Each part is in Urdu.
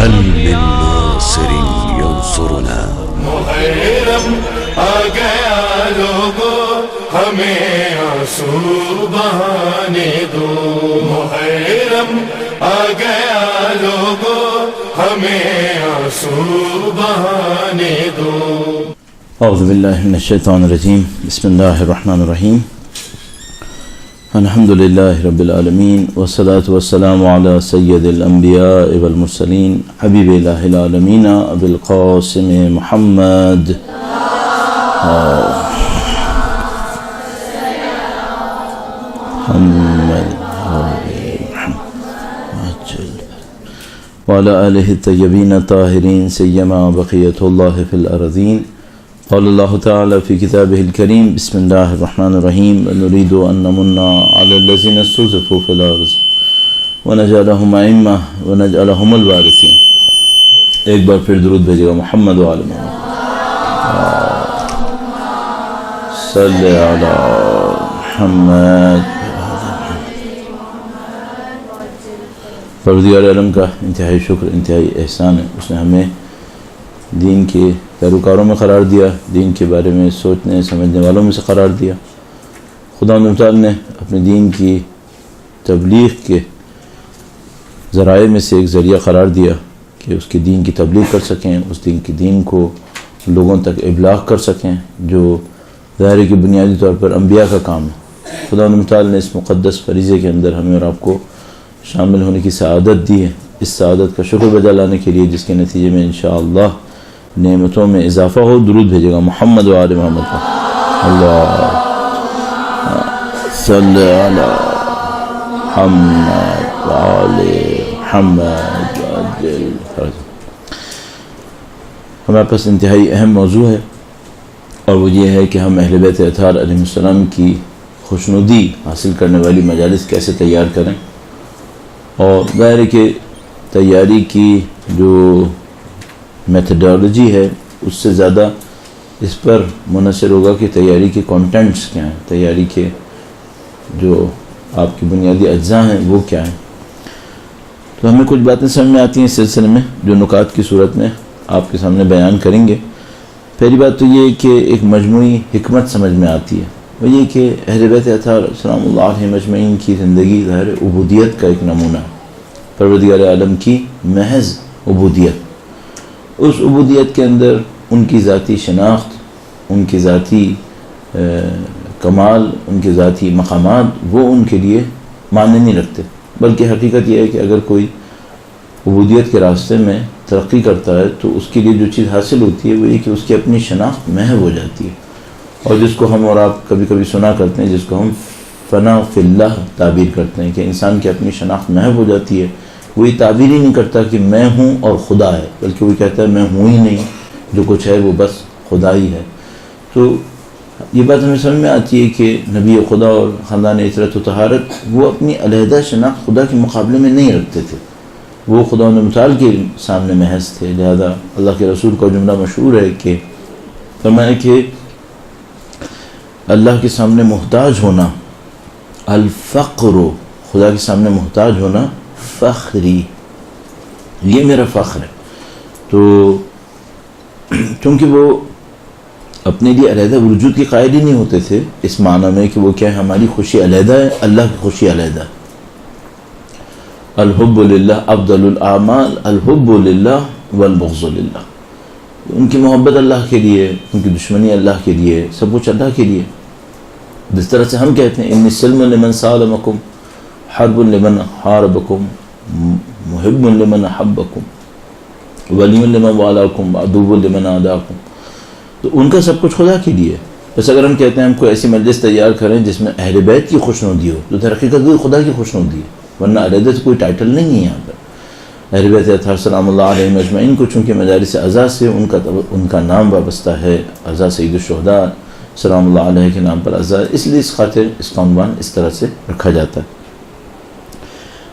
هل من ناصر ينصرنا؟ محرم آ گیا لوگوں ہمیں آنسو بہانے دو، محرم آ گیا لوگوں ہمیں آنسو بہانے دو۔ اعوذ باللہ من الشیطان الرجیم، بسم اللہ الرحمن الرحیم، الحمد للہ رب العالمین، والصلاة والسلام علی سید الانبیاء والمرسلین، حبیب الہ العالمین ابی القاسم محمد وعلی آلہ الطیبین الطاہرین، سیما بقیۃ اللہ فی الارضین۔ قال اللہ تعالی فی کتابہ الکریم، بسم اللہ الرحمن الرحیم، نريد ان نمن علی الذین استضعفوا فی الارض ونجعلہم ائمہ ونجعلہم الوارثین۔ ایک بار پھر درود بھیجے گا محمد و آل محمد، صلی علی محمد۔ پروردگار عالم کا انتہائی شکر، انتہائی احسان ہے، اس نے ہمیں دین کے پیروکاروں میں قرار دیا، دین کے بارے میں سوچنے سمجھنے والوں میں سے قرار دیا۔ خدا تعالیٰ نے اپنے دین کی تبلیغ کے ذرائع میں سے ایک ذریعہ قرار دیا کہ اس کے دین کی تبلیغ کر سکیں، اس دین کی دین کو لوگوں تک ابلاغ کر سکیں، جو ظاہر ہے کہ بنیادی طور پر انبیاء کا کام ہے۔ خدا تعالیٰ نے اس مقدس فریضے کے اندر ہمیں اور آپ کو شامل ہونے کی سعادت دی ہے، اس سعادت کا شکر بجا لانے کے لیے، جس کے نتیجے میں انشاءاللہ نعمتوں میں اضافہ ہو۔ درود بھیجے گا محمد و آل محمد کا، اللہ صلی علی محمد و آل محمد وعجل فرجہ۔ ہمارے پاس انتہائی اہم موضوع ہے، اور وہ یہ ہے کہ ہم اہل بیت اطہار علیہ السلام کی خوشنودی حاصل کرنے والی مجالس کیسے تیار کریں، اور ظاہر ہے کہ تیاری کی جو میتھڈالوجی ہے اس سے زیادہ اس پر منحصر ہوگا کہ تیاری کے کانٹینٹس کیا ہیں، تیاری کے جو آپ کی بنیادی اجزاء ہیں وہ کیا ہیں۔ تو ہمیں کچھ باتیں سمجھ میں آتی ہیں اس سلسلے میں، جو نکات کی صورت میں آپ کے سامنے بیان کریں گے۔ پہلی بات تو یہ کہ ایک مجموعی حکمت سمجھ میں آتی ہے، وہ یہ کہ اہل بیت اطہار سلام اللہ علیہ مجمعین کی زندگی ظاہر عبودیت کا ایک نمونہ ہے، پروردگار عالم کی محض عبودیت۔ اس عبودیت کے اندر ان کی ذاتی شناخت، ان کی ذاتی کمال، ان کے ذاتی مقامات وہ ان کے لیے معنی نہیں رکھتے، بلکہ حقیقت یہ ہے کہ اگر کوئی عبودیت کے راستے میں ترقی کرتا ہے تو اس کے لیے جو چیز حاصل ہوتی ہے وہ یہ کہ اس کی اپنی شناخت محو ہو جاتی ہے، اور جس کو ہم اور آپ کبھی کبھی سنا کرتے ہیں، جس کو ہم فنا فی اللہ تعبیر کرتے ہیں کہ انسان کی اپنی شناخت محو ہو جاتی ہے۔ وہی تعبیر ہی نہیں کرتا کہ میں ہوں اور خدا ہے، بلکہ وہ کہتا ہے میں ہوں ہی نہیں، جو کچھ ہے وہ بس خدا ہی ہے۔ تو یہ بات ہمیں سمجھ میں آتی ہے کہ نبی خدا اور خاندان عطرت و طہارت وہ اپنی علیحدہ شناخت خدا کے مقابلے میں نہیں رکھتے تھے، وہ خدا متعال کے سامنے محض تھے۔ لہذا اللہ کے رسول کا جملہ مشہور ہے کہ فرمایا کہ اللہ کے سامنے محتاج ہونا الفقر، خدا کے سامنے محتاج ہونا فخری، یہ میرا فخر ہے۔ تو چونکہ وہ اپنے لیے علیحدہ وجود کے قائل ہی نہیں ہوتے تھے، اس معنی میں کہ وہ کیا ہے، ہماری خوشی علیحدہ ہے، اللہ کی خوشی علیحدہ ہے۔ الحب للہ افضل الاعمال، الحب للہ والبغض للہ، ان کی محبت اللہ کے لیے، ان کی دشمنی اللہ کے لیے، سب کچھ اللہ کے لیے۔ جس طرح سے ہم کہتے ہیں ان السلم لمن سالمکم حرب لمن حاربکم محب لمن احبکم ولی لمن والاکم عدو لمن عاداکم، تو ان کا سب کچھ خدا کے لیے۔ بس اگر ہم کہتے ہیں ہم کو ایسی مجلس تیار کریں جس میں اہل بیت کی خوشنودی ہو، تو در حقیقت وہ خدا کی خوشنودی ہے، ورنہ علیحدہ سے کوئی ٹائٹل نہیں ہے یہاں پر۔ اہل بیت اطہار سلام اللہ علیہ مجمعین کو چونکہ مجالس اعزاء سے ان کا نام وابستہ ہے، اعزاء سید الشہداء سلام اللہ علیہ کے نام پر اعزاء، اس لیے اس خاطر اس کا عنوان اس طرح سے رکھا جاتا ہے۔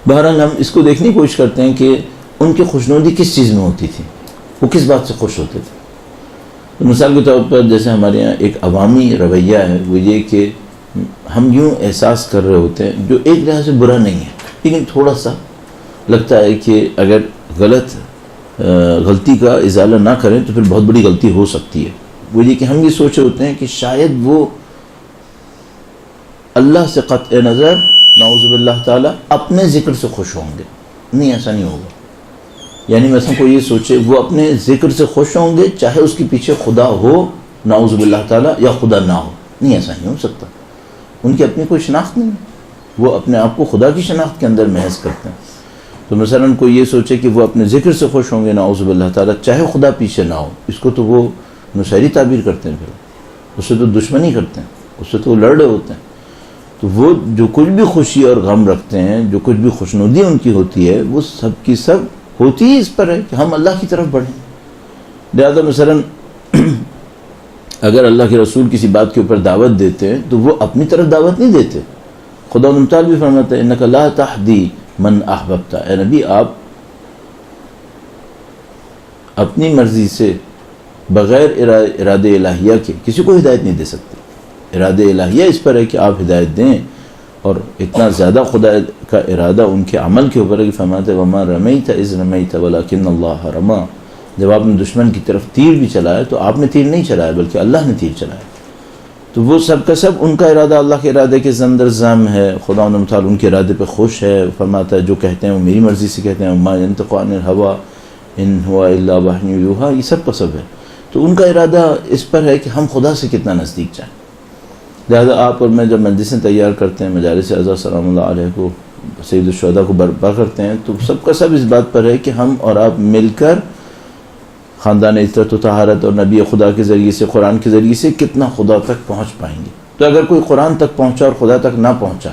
بہرحال ہم اس کو دیکھنے کی کوشش کرتے ہیں کہ ان کی خوشنودی کس چیز میں ہوتی تھی، وہ کس بات سے خوش ہوتے تھے۔ مثال کے طور پر جیسے ہمارے یہاں ایک عوامی رویہ ہے، وہ یہ کہ ہم یوں احساس کر رہے ہوتے ہیں جو ایک لحاظ سے برا نہیں ہے، لیکن تھوڑا سا لگتا ہے کہ اگر غلط غلطی کا ازالہ نہ کریں تو پھر بہت بڑی غلطی ہو سکتی ہے. وہ یہ کہ ہم یہ سوچے ہوتے ہیں کہ شاید وہ اللہ سے قطع نظر نعوذ باللہ تعالیٰ اپنے ذکر سے خوش ہوں گے. نہیں، ایسا نہیں ہوگا. یعنی مثلا کوئی یہ سوچے وہ اپنے ذکر سے خوش ہوں گے چاہے اس کے پیچھے خدا ہو نعوذ باللہ تعالیٰ یا خدا نہ ہو. نہیں، ایسا نہیں ہو سکتا. ان کی اپنی کوئی شناخت نہیں ہے، وہ اپنے آپ کو خدا کی شناخت کے اندر محض کرتے ہیں. تو مثلا کوئی یہ سوچے کہ وہ اپنے ذکر سے خوش ہوں گے نعوذ باللہ تعالیٰ چاہے خدا پیچھے نہ ہو، اس کو تو وہ نصیری تعبیر کرتے ہیں. پھر اس سے تو دشمنی کرتے ہیں، اس سے تو وہ لڑ رہے ہوتے ہیں. تو وہ جو کچھ بھی خوشی اور غم رکھتے ہیں، جو کچھ بھی خوشنودی ان کی ہوتی ہے، وہ سب کی سب ہوتی ہی اس پر ہے کہ ہم اللہ کی طرف بڑھیں. لہٰذا مثلا اگر اللہ کے رسول کسی بات کے اوپر دعوت دیتے ہیں تو وہ اپنی طرف دعوت نہیں دیتے. خدا تعالیٰ بھی فرماتا ہے انک لا تہدی من احببت. اے نبی، آپ اپنی مرضی سے بغیر ارادے الہیہ کے کسی کو ہدایت نہیں دے سکتے. ارادہ الہیہ اس پر ہے کہ آپ ہدایت دیں، اور اتنا زیادہ خدا کا ارادہ ان کے عمل کے اوپر ہے کہ فرماتے ہیں وما رمیت اذ رمیت ولکن اللہ رمی. جب آپ نے دشمن کی طرف تیر بھی چلایا تو آپ نے تیر نہیں چلایا بلکہ اللہ نے تیر چلایا. تو وہ سب کا سب ان کا ارادہ اللہ کے ارادے کے اندر ضم ہے. خدا تعالیٰ ان کے ارادے پہ خوش ہے. فرماتا ہے جو کہتے ہیں وہ میری مرضی سے کہتے ہیں، وما ينطق عن الهوى ان هو الا وحی یوحی. یہ سب کا سب ہے. تو ان کا ارادہ اس پر ہے کہ ہم خدا سے کتنا نزدیک جائیں. لہذا آپ اور میں جب مجلسیں تیار کرتے ہیں، مجالس اعزاء سلام اللہ علیہ کو، سید الشہداء کو برپا کرتے ہیں، تو سب کا سب اس بات پر ہے کہ ہم اور آپ مل کر خاندان عزت و طہارت اور نبی خدا کے ذریعے سے، قرآن کے ذریعے سے کتنا خدا تک پہنچ پائیں گے. تو اگر کوئی قرآن تک پہنچا اور خدا تک نہ پہنچا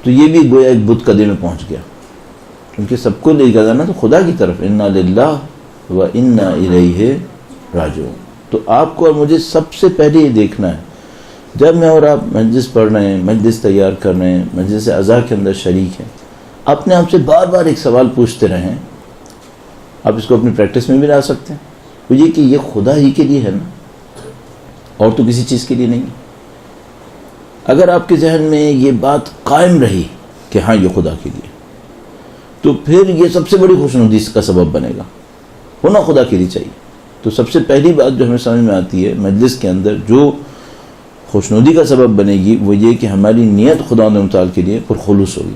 تو یہ بھی گویا ایک بت قدے میں پہنچ گیا، کیونکہ سب کو لے جانا تو خدا کی طرف. انا للہ و انا الیہ راجعون. تو آپ کو اور مجھے سب سے پہلے یہ دیکھنا ہے، جب میں اور آپ مجلس پڑھ رہے ہیں، مجلس تیار کر رہے ہیں، مجلس اعضاء کے اندر شریک ہیں، اپنے آپ سے بار بار ایک سوال پوچھتے رہیں. آپ اس کو اپنی پریکٹس میں بھی لا سکتے ہیں. وہ یہ کہ یہ خدا ہی کے لیے ہے نا، اور تو کسی چیز کے لیے نہیں. اگر آپ کے ذہن میں یہ بات قائم رہی کہ ہاں یہ خدا کے لیے، تو پھر یہ سب سے بڑی خوشنودی کا سبب بنے گا. ہونا خدا کے لیے چاہیے. تو سب سے پہلی بات جو ہمیں سمجھ میں آتی ہے مجلس کے اندر جو خوشنودی کا سبب بنے گی، وہ یہ کہ ہماری نیت خدا متعال کے لیے پرخلوص ہوگی،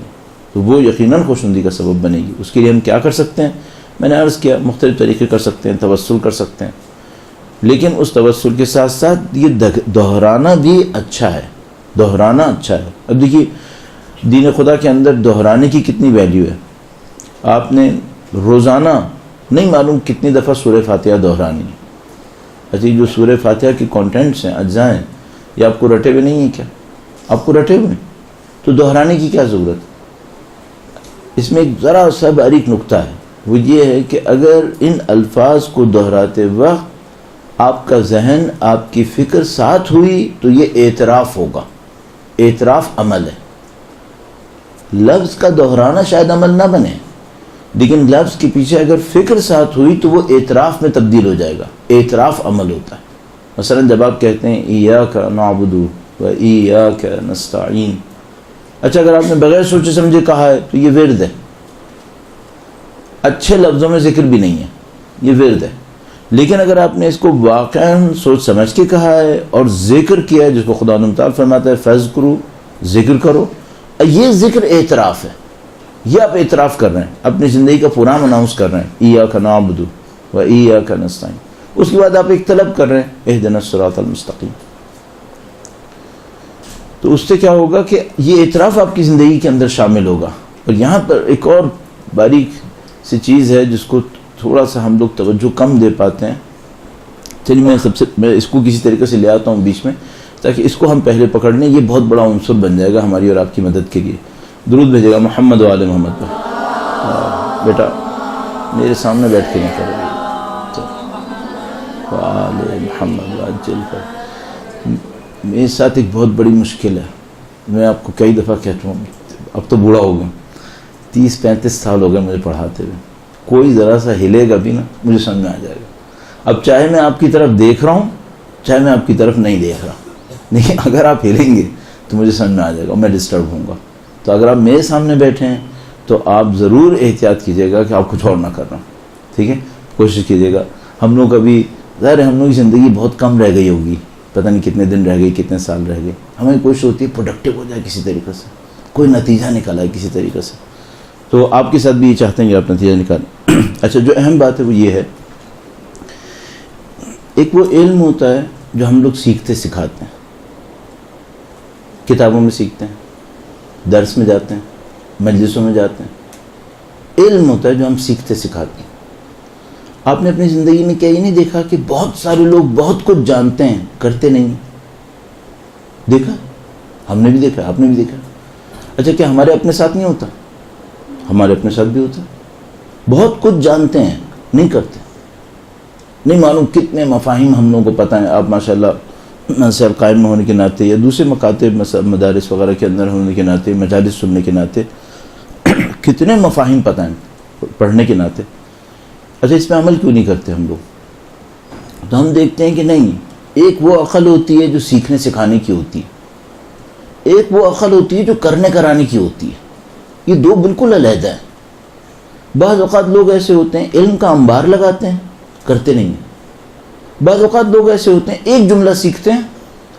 تو وہ یقیناً خوشنودی کا سبب بنے گی. اس کے لیے ہم کیا کر سکتے ہیں؟ میں نے عرض کیا مختلف طریقے کر سکتے ہیں. توسل کر سکتے ہیں، لیکن اس توسل کے ساتھ ساتھ یہ دہرانا بھی اچھا ہے. دہرانا اچھا ہے. اب دیکھیے دین خدا کے اندر دہرانے کی کتنی ویلیو ہے. آپ نے روزانہ نہیں معلوم کتنی دفعہ سورہ فاتحہ دہرانی ہے. اچھا جو سورہ فاتحہ کے کانٹینٹس ہیں، اجزاء ہیں، یہ آپ کو رٹے ہوئے نہیں ہیں کیا؟ آپ کو رٹے ہوئے، تو دہرانے کی کیا ضرورت؟ اس میں ایک ذرا سا باریک نقطہ ہے، وہ یہ ہے کہ اگر ان الفاظ کو دہراتے وقت آپ کا ذہن، آپ کی فکر ساتھ ہوئی تو یہ اعتراف ہوگا. اعتراف عمل ہے. لفظ کا دہرانا شاید عمل نہ بنے، لیکن لفظ کے پیچھے اگر فکر ساتھ ہوئی تو وہ اعتراف میں تبدیل ہو جائے گا. اعتراف عمل ہوتا ہے. مثلا جب آپ کہتے ہیں ایاک نعبد و ایاک نستعین، اچھا اگر آپ نے بغیر سوچے سمجھے کہا ہے تو یہ ورد ہے. اچھے لفظوں میں ذکر بھی نہیں ہے، یہ ورد ہے. لیکن اگر آپ نے اس کو واقعاً سوچ سمجھ کے کہا ہے اور ذکر کیا ہے، جس کو خدا تعالیٰ فرماتا ہے فذکروا، ذکر کرو، یہ ذکر اعتراف ہے. یہ آپ اعتراف کر رہے ہیں، اپنی زندگی کا پروگرام اناؤنس کر رہے ہیں ایاک نعبد و ایاک نستعین. اس کے بعد آپ ایک طلب کر رہے ہیں اہدنا الصراط المستقیم. تو اس سے کیا ہوگا کہ یہ اعتراف آپ کی زندگی کے اندر شامل ہوگا. اور یہاں پر ایک اور باریک سی چیز ہے جس کو تھوڑا سا ہم لوگ توجہ کم دے پاتے ہیں. چلیے میں اس کو کسی طریقے سے لے آتا ہوں بیچ میں تاکہ اس کو ہم پہلے پکڑ لیں. یہ بہت بڑا عنصر بن جائے گا ہماری اور آپ کی مدد کے لیے. درود بھیجے گا محمد و آل محمد پر. بیٹا میرے سامنے بیٹھ کے نہیں کرے گا. آل محمد عجل پر. میرے ساتھ ایک بہت بڑی مشکل ہے. میں آپ کو کئی دفعہ کہتا ہوں، اب تو بوڑھا ہو گیا، 30-35 سال ہو گئے مجھے پڑھاتے ہوئے. کوئی ذرا سا ہلے گا بھی نا مجھے سمجھ میں آ جائے گا. اب چاہے میں آپ کی طرف دیکھ رہا ہوں، چاہے میں آپ کی طرف نہیں دیکھ رہا، لیکن اگر آپ ہلیں گے تو مجھے سمجھ میں آ جائے گا، میں ڈسٹرب ہوں گا. تو اگر آپ میرے سامنے بیٹھے ہیں تو آپ ضرور احتیاط کیجیے گا کہ آپ کچھ اور نہ کر رہا ہوں. ٹھیک ہے، کوشش کیجیے گا. ہم لوگ ابھی ظاہر ہے ہم لوگ کی زندگی بہت کم رہ گئی ہوگی، پتہ نہیں کتنے دن رہ گئی، کتنے سال رہ گئے. ہمیں کوشش ہوتی ہے پروڈکٹیو ہو جائے کسی طریقے سے، کوئی نتیجہ نکالا ہے کسی طریقے سے. تو آپ کے ساتھ بھی یہ چاہتے ہیں کہ آپ نتیجہ نکالیں. اچھا، جو اہم بات ہے وہ یہ ہے، ایک وہ علم ہوتا ہے جو ہم لوگ سیکھتے سکھاتے ہیں، کتابوں میں سیکھتے ہیں، درس میں جاتے ہیں، مجلسوں میں جاتے ہیں. علم ہوتا ہے جو ہم سیکھتے سکھاتے ہیں. آپ نے اپنی زندگی میں کیا یہ نہیں دیکھا کہ بہت سارے لوگ بہت کچھ جانتے ہیں کرتے نہیں؟ دیکھا، ہم نے بھی دیکھا، آپ نے بھی دیکھا. اچھا، کیا ہمارے اپنے ساتھ نہیں ہوتا؟ ہمارے اپنے ساتھ بھی ہوتا. بہت کچھ جانتے ہیں نہیں کرتے. نہیں معلوم کتنے مفاہیم ہم لوگوں کو پتہ ہیں. آپ ماشاءاللہ منصب قائم ہونے کے ناطے یا دوسرے مکاتب مدارس وغیرہ کے اندر ہونے کے ناطے، مجالس سننے کے ناطے کتنے مفاہیم پتہ ہیں پڑھنے کے ناطے. اچھا، اس پہ عمل کیوں نہیں کرتے ہم لوگ؟ تو ہم دیکھتے ہیں کہ نہیں، ایک وہ عقل ہوتی ہے جو سیکھنے سکھانے کی ہوتی ہے، ایک وہ عقل ہوتی ہے جو کرنے کرانے کی ہوتی ہے. یہ دو بالکل علیحدہ ہیں. بعض اوقات لوگ ایسے ہوتے ہیں علم کا انبار لگاتے ہیں، کرتے نہیں ہیں. بعض اوقات لوگ ایسے ہوتے ہیں ایک جملہ سیکھتے ہیں،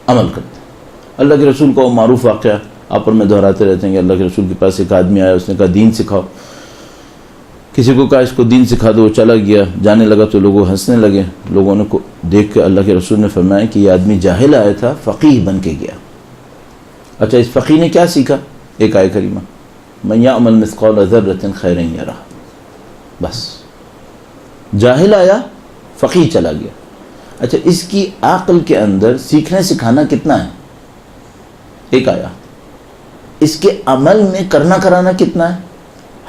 عمل کرتے ہیں. اللہ کے رسول کا وہ معروف واقعہ آپ پر میں دہراتے رہتے ہیں کہ اللہ کے رسول کے پاس ایک آدمی آیا، اس نے کہا دین سکھاؤ. کسی کو کہا اس کو دین سکھا دو، وہ چلا گیا. جانے لگا تو لوگ ہنسنے لگے. لوگوں نے کو دیکھ کے اللہ کے رسول نے فرمایا کہ یہ آدمی جاہل آیا تھا، فقیہ بن کے گیا. اچھا، اس فقیہ نے کیا سیکھا؟ ایک آیت کریمہ، من یعمل مثقال ذرۃ خیرا یرہ. بس جاہل آیا، فقیہ چلا گیا. اچھا، اس کی عقل کے اندر سیکھنے سکھانا کتنا ہے؟ ایک آیا. اس کے عمل میں کرنا کرانا کتنا ہے؟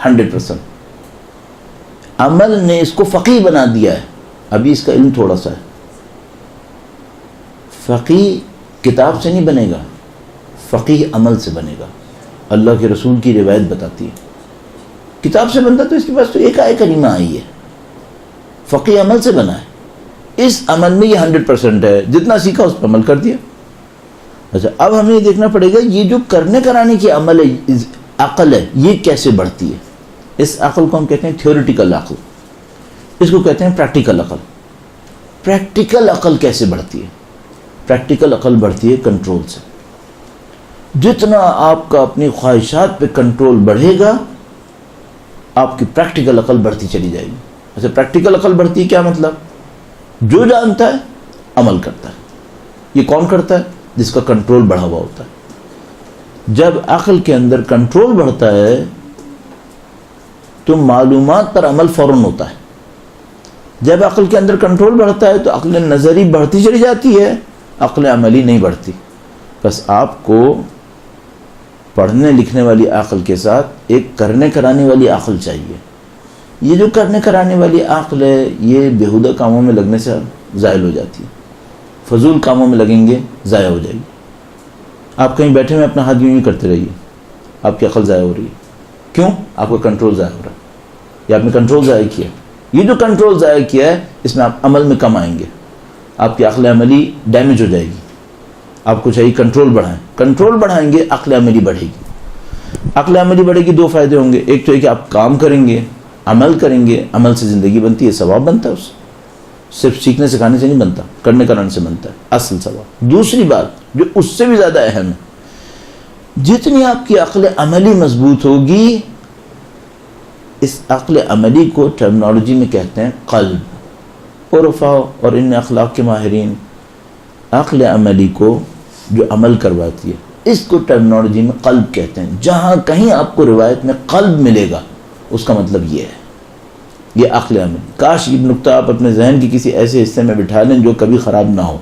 100%. عمل نے اس کو فقیہ بنا دیا ہے. ابھی اس کا علم تھوڑا سا ہے. فقیہ کتاب سے نہیں بنے گا، فقیہ عمل سے بنے گا. اللہ کے رسول کی روایت بتاتی ہے. کتاب سے بنتا تو اس کے پاس تو ایک آیت کریمہ آئی ہے. فقیہ عمل سے بنا ہے. اس عمل میں یہ 100% ہے، جتنا سیکھا اس پر عمل کر دیا. اچھا، اب ہمیں یہ دیکھنا پڑے گا یہ جو کرنے کرانے کی عمل ہے، عقل ہے، یہ کیسے بڑھتی ہے. اس عقل کو ہم کہتے ہیں تھیوریٹیکل عقل، اس کو کہتے ہیں پریکٹیکل عقل. پریکٹیکل عقل کیسے بڑھتی ہے؟ پریکٹیکل عقل بڑھتی ہے کنٹرول سے. جتنا آپ کا اپنی خواہشات پہ کنٹرول بڑھے گا، آپ کی پریکٹیکل عقل بڑھتی چلی جائے گی. اچھا، پریکٹیکل عقل بڑھتی ہے کیا مطلب؟ جو جانتا ہے عمل کرتا ہے. یہ کون کرتا ہے؟ جس کا کنٹرول بڑھا ہوا ہوتا ہے. جب عقل کے اندر کنٹرول بڑھتا ہے تو معلومات پر عمل فوراً ہوتا ہے. جب عقل کے اندر کنٹرول بڑھتا ہے تو عقل نظری بڑھتی چلی جاتی ہے، عقل عملی نہیں بڑھتی. بس آپ کو پڑھنے لکھنے والی عقل کے ساتھ ایک کرنے کرانے والی عقل چاہیے. یہ جو کرنے کرانے والی عقل ہے یہ بیہودہ کاموں میں لگنے سے زائل ہو جاتی ہے. فضول کاموں میں لگیں گے ضائع ہو جائے گی. آپ کہیں بیٹھے میں اپنا ہاتھ یوں کرتے رہیے، آپ کی عقل ضائع ہو رہی ہے. کیوں؟ آپ کا کنٹرول ضائع ہو رہا ہے، یا آپ نے کنٹرول ضائع کیا. یہ جو کنٹرول ضائع کیا ہے اس میں آپ عمل میں کم آئیں گے، آپ کی عقل عملی ڈیمیج ہو جائے گی. آپ کو چاہیے کنٹرول بڑھائیں. کنٹرول بڑھائیں گے عقل عملی بڑھے گی. عقل عملی بڑھے گی، دو فائدے ہوں گے. ایک تو ہے کہ آپ کام کریں گے، عمل کریں گے، عمل سے زندگی بنتی ہے، ثواب بنتا ہے. اس صرف سیکھنے سکھانے سے نہیں بنتا، کرنے کرانے سے بنتا ہے اصل ثواب. دوسری بات جو اس سے بھی زیادہ اہم ہے، جتنی آپ کی عقل عملی مضبوط ہوگی، اس عقل عملی کو ٹرمنالوجی میں کہتے ہیں قلب. عرفاء اور ان اخلاق کے ماہرین عقل عملی کو جو عمل کرواتی ہے اس کو ٹرمنالوجی میں قلب کہتے ہیں. جہاں کہیں آپ کو روایت میں قلب ملے گا اس کا مطلب یہ ہے، یہ عقل عملی. کاش یہ نقطہ آپ اپنے ذہن کے کسی ایسے حصے میں بٹھا لیں جو کبھی خراب نہ ہو.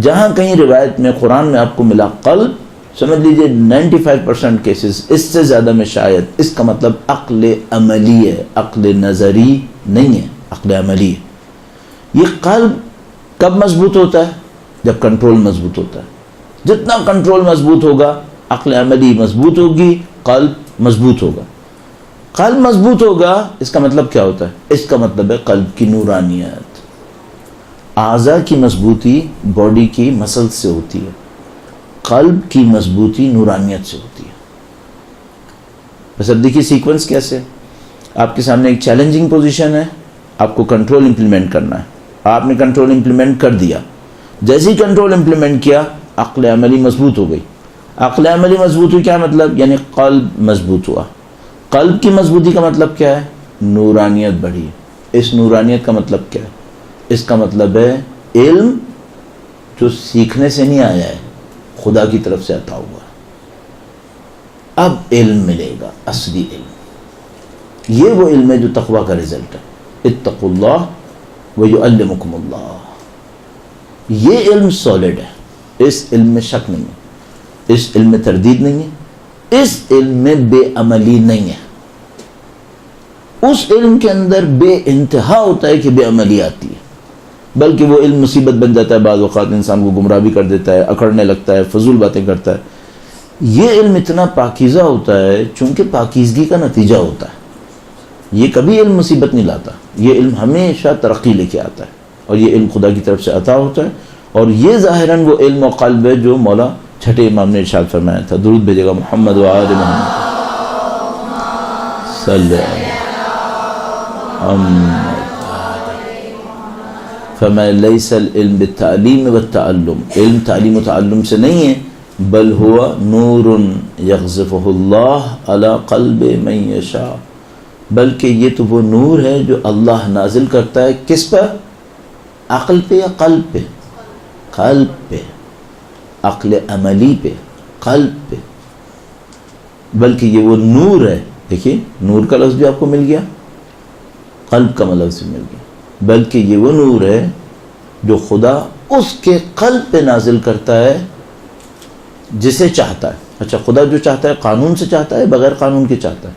جہاں کہیں روایت میں قرآن میں آپ کو ملا قلب، سمجھ لیجئے 95% کیسز، اس سے زیادہ میں شاید، اس کا مطلب عقل عملی ہے، عقل نظری نہیں ہے، عقل عملی ہے. یہ قلب کب مضبوط ہوتا ہے؟ جب کنٹرول مضبوط ہوتا ہے. جتنا کنٹرول مضبوط ہوگا عقل عملی مضبوط ہوگی، قلب مضبوط ہوگا. قلب مضبوط ہوگا اس کا مطلب کیا ہوتا ہے؟ اس کا مطلب ہے قلب کی نورانیت. اعضاء کی مضبوطی باڈی کی مسل سے ہوتی ہے، قلب کی مضبوطی نورانیت سے ہوتی ہے. بس اب دیکھیے سیکوینس کیسے. آپ کے سامنے ایک چیلنجنگ پوزیشن ہے، آپ کو کنٹرول امپلیمنٹ کرنا ہے. آپ نے کنٹرول امپلیمنٹ کر دیا. جیسے ہی کنٹرول امپلیمنٹ کیا، عقل عملی مضبوط ہو گئی. عقل عملی مضبوط ہوئی کیا مطلب؟ یعنی قلب مضبوط ہوا. قلب کی مضبوطی کا مطلب کیا ہے؟ نورانیت بڑھی. اس نورانیت کا مطلب کیا ہے؟ اس کا مطلب ہے علم جو سیکھنے سے نہیں آیا ہے، خدا کی طرف سے عطا ہوا. اب علم ملے گا، اصلی علم. یہ وہ علم ہے جو تقویٰ کا رزلٹ ہے. اتقوا اللہ ویعلمکم اللہ. یہ علم سالڈ ہے، اس علم میں شک نہیں ہے، اس علم میں تردید نہیں ہے، اس علم میں بے عملی نہیں ہے. اس علم کے اندر بے انتہا ہوتا ہے کہ بے عملی آتی ہے، بلکہ وہ علم مصیبت بن جاتا ہے. بعض اوقات انسان کو گمراہ بھی کر دیتا ہے، اکڑنے لگتا ہے، فضول باتیں کرتا ہے. یہ علم اتنا پاکیزہ ہوتا ہے چونکہ پاکیزگی کا نتیجہ ہوتا ہے. یہ کبھی علم مصیبت نہیں لاتا، یہ علم ہمیشہ ترقی لے کے آتا ہے، اور یہ علم خدا کی طرف سے عطا ہوتا ہے. اور یہ ظاہراً وہ علم و قلب ہے جو مولا چھٹے امام نے ارشاد فرمایا تھا. درود بھیجے گا محمد و آل محمد صلی فرمایا لیس العلم بالتعلیم والتعلم. علم تعلیم و تعلم سے نہیں ہے، بل ہوا نور یغزفہ اللہ علی قلب من یشاء. بلکہ یہ تو وہ نور ہے جو اللہ نازل کرتا ہے کس پر؟ عقل پہ یا قلب پہ؟ قلب پہ. عقل عملی پہ، قلب پہ. بلکہ یہ وہ نور ہے. دیکھیے نور کا لفظ بھی آپ کو مل گیا، قلب کا لفظ بھی مل گیا. بلکہ یہ وہ نور ہے جو خدا اس کے قلب پہ نازل کرتا ہے جسے چاہتا ہے. اچھا، خدا جو چاہتا ہے قانون سے چاہتا ہے بغیر قانون کے چاہتا ہے؟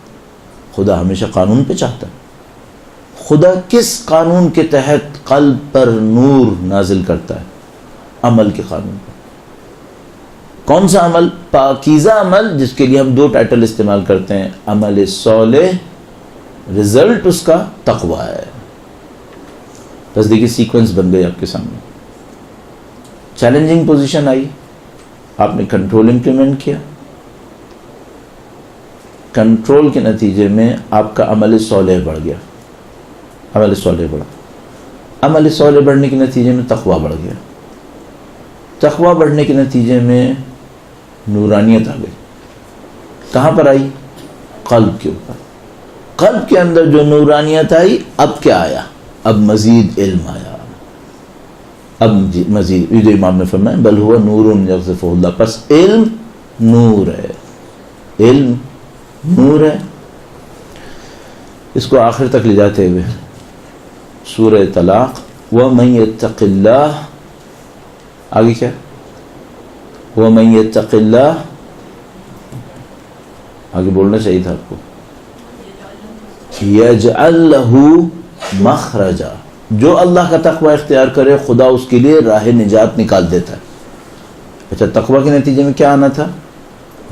خدا ہمیشہ قانون پہ چاہتا ہے. خدا کس قانون کے تحت قلب پر نور نازل کرتا ہے؟ عمل کے قانون پر. کون سا عمل؟ پاکیزہ عمل، جس کے لیے ہم دو ٹائٹل استعمال کرتے ہیں. عمل صالح، رزلٹ اس کا تقویٰ ہے. بس دیکھیے سیکوینس بن گئی آپ کے سامنے. چیلنجنگ پوزیشن آئی، آپ نے کنٹرول امپلیمنٹ کیا. کنٹرول کے نتیجے میں آپ کا عمل صالح بڑھ گیا. عمل صالح بڑھا. عمل صالح بڑھنے کے نتیجے میں تقویٰ بڑھ گیا. تقویٰ بڑھنے کے نتیجے میں نورانیت آ گئی. کہاں پر آئی؟ قلب کے اوپر. قلب کے اندر جو نورانیت آئی، اب کیا آیا؟ اب مزید علم آیا. اب مزید، یہ جو امام نے فرمایا بل ہوا نور یغزفہ اللہ. پس علم نور ہے، علم نور ہے. اس کو آخر تک لے جاتے ہوئے سورہ طلاق وَمَن يَتَّقِ اللَّهَ، آگے کیا؟ وَمَن يَتَّقِ اللَّهَ، آگے بولنا چاہیے تھا آپ کو. يَجْعَلْ لَهُ مَخْرَجًا. جو اللہ کا تقوی اختیار کرے خدا اس کے لیے راہ نجات نکال دیتا ہے. اچھا، تقوی کے نتیجے میں کیا آنا تھا؟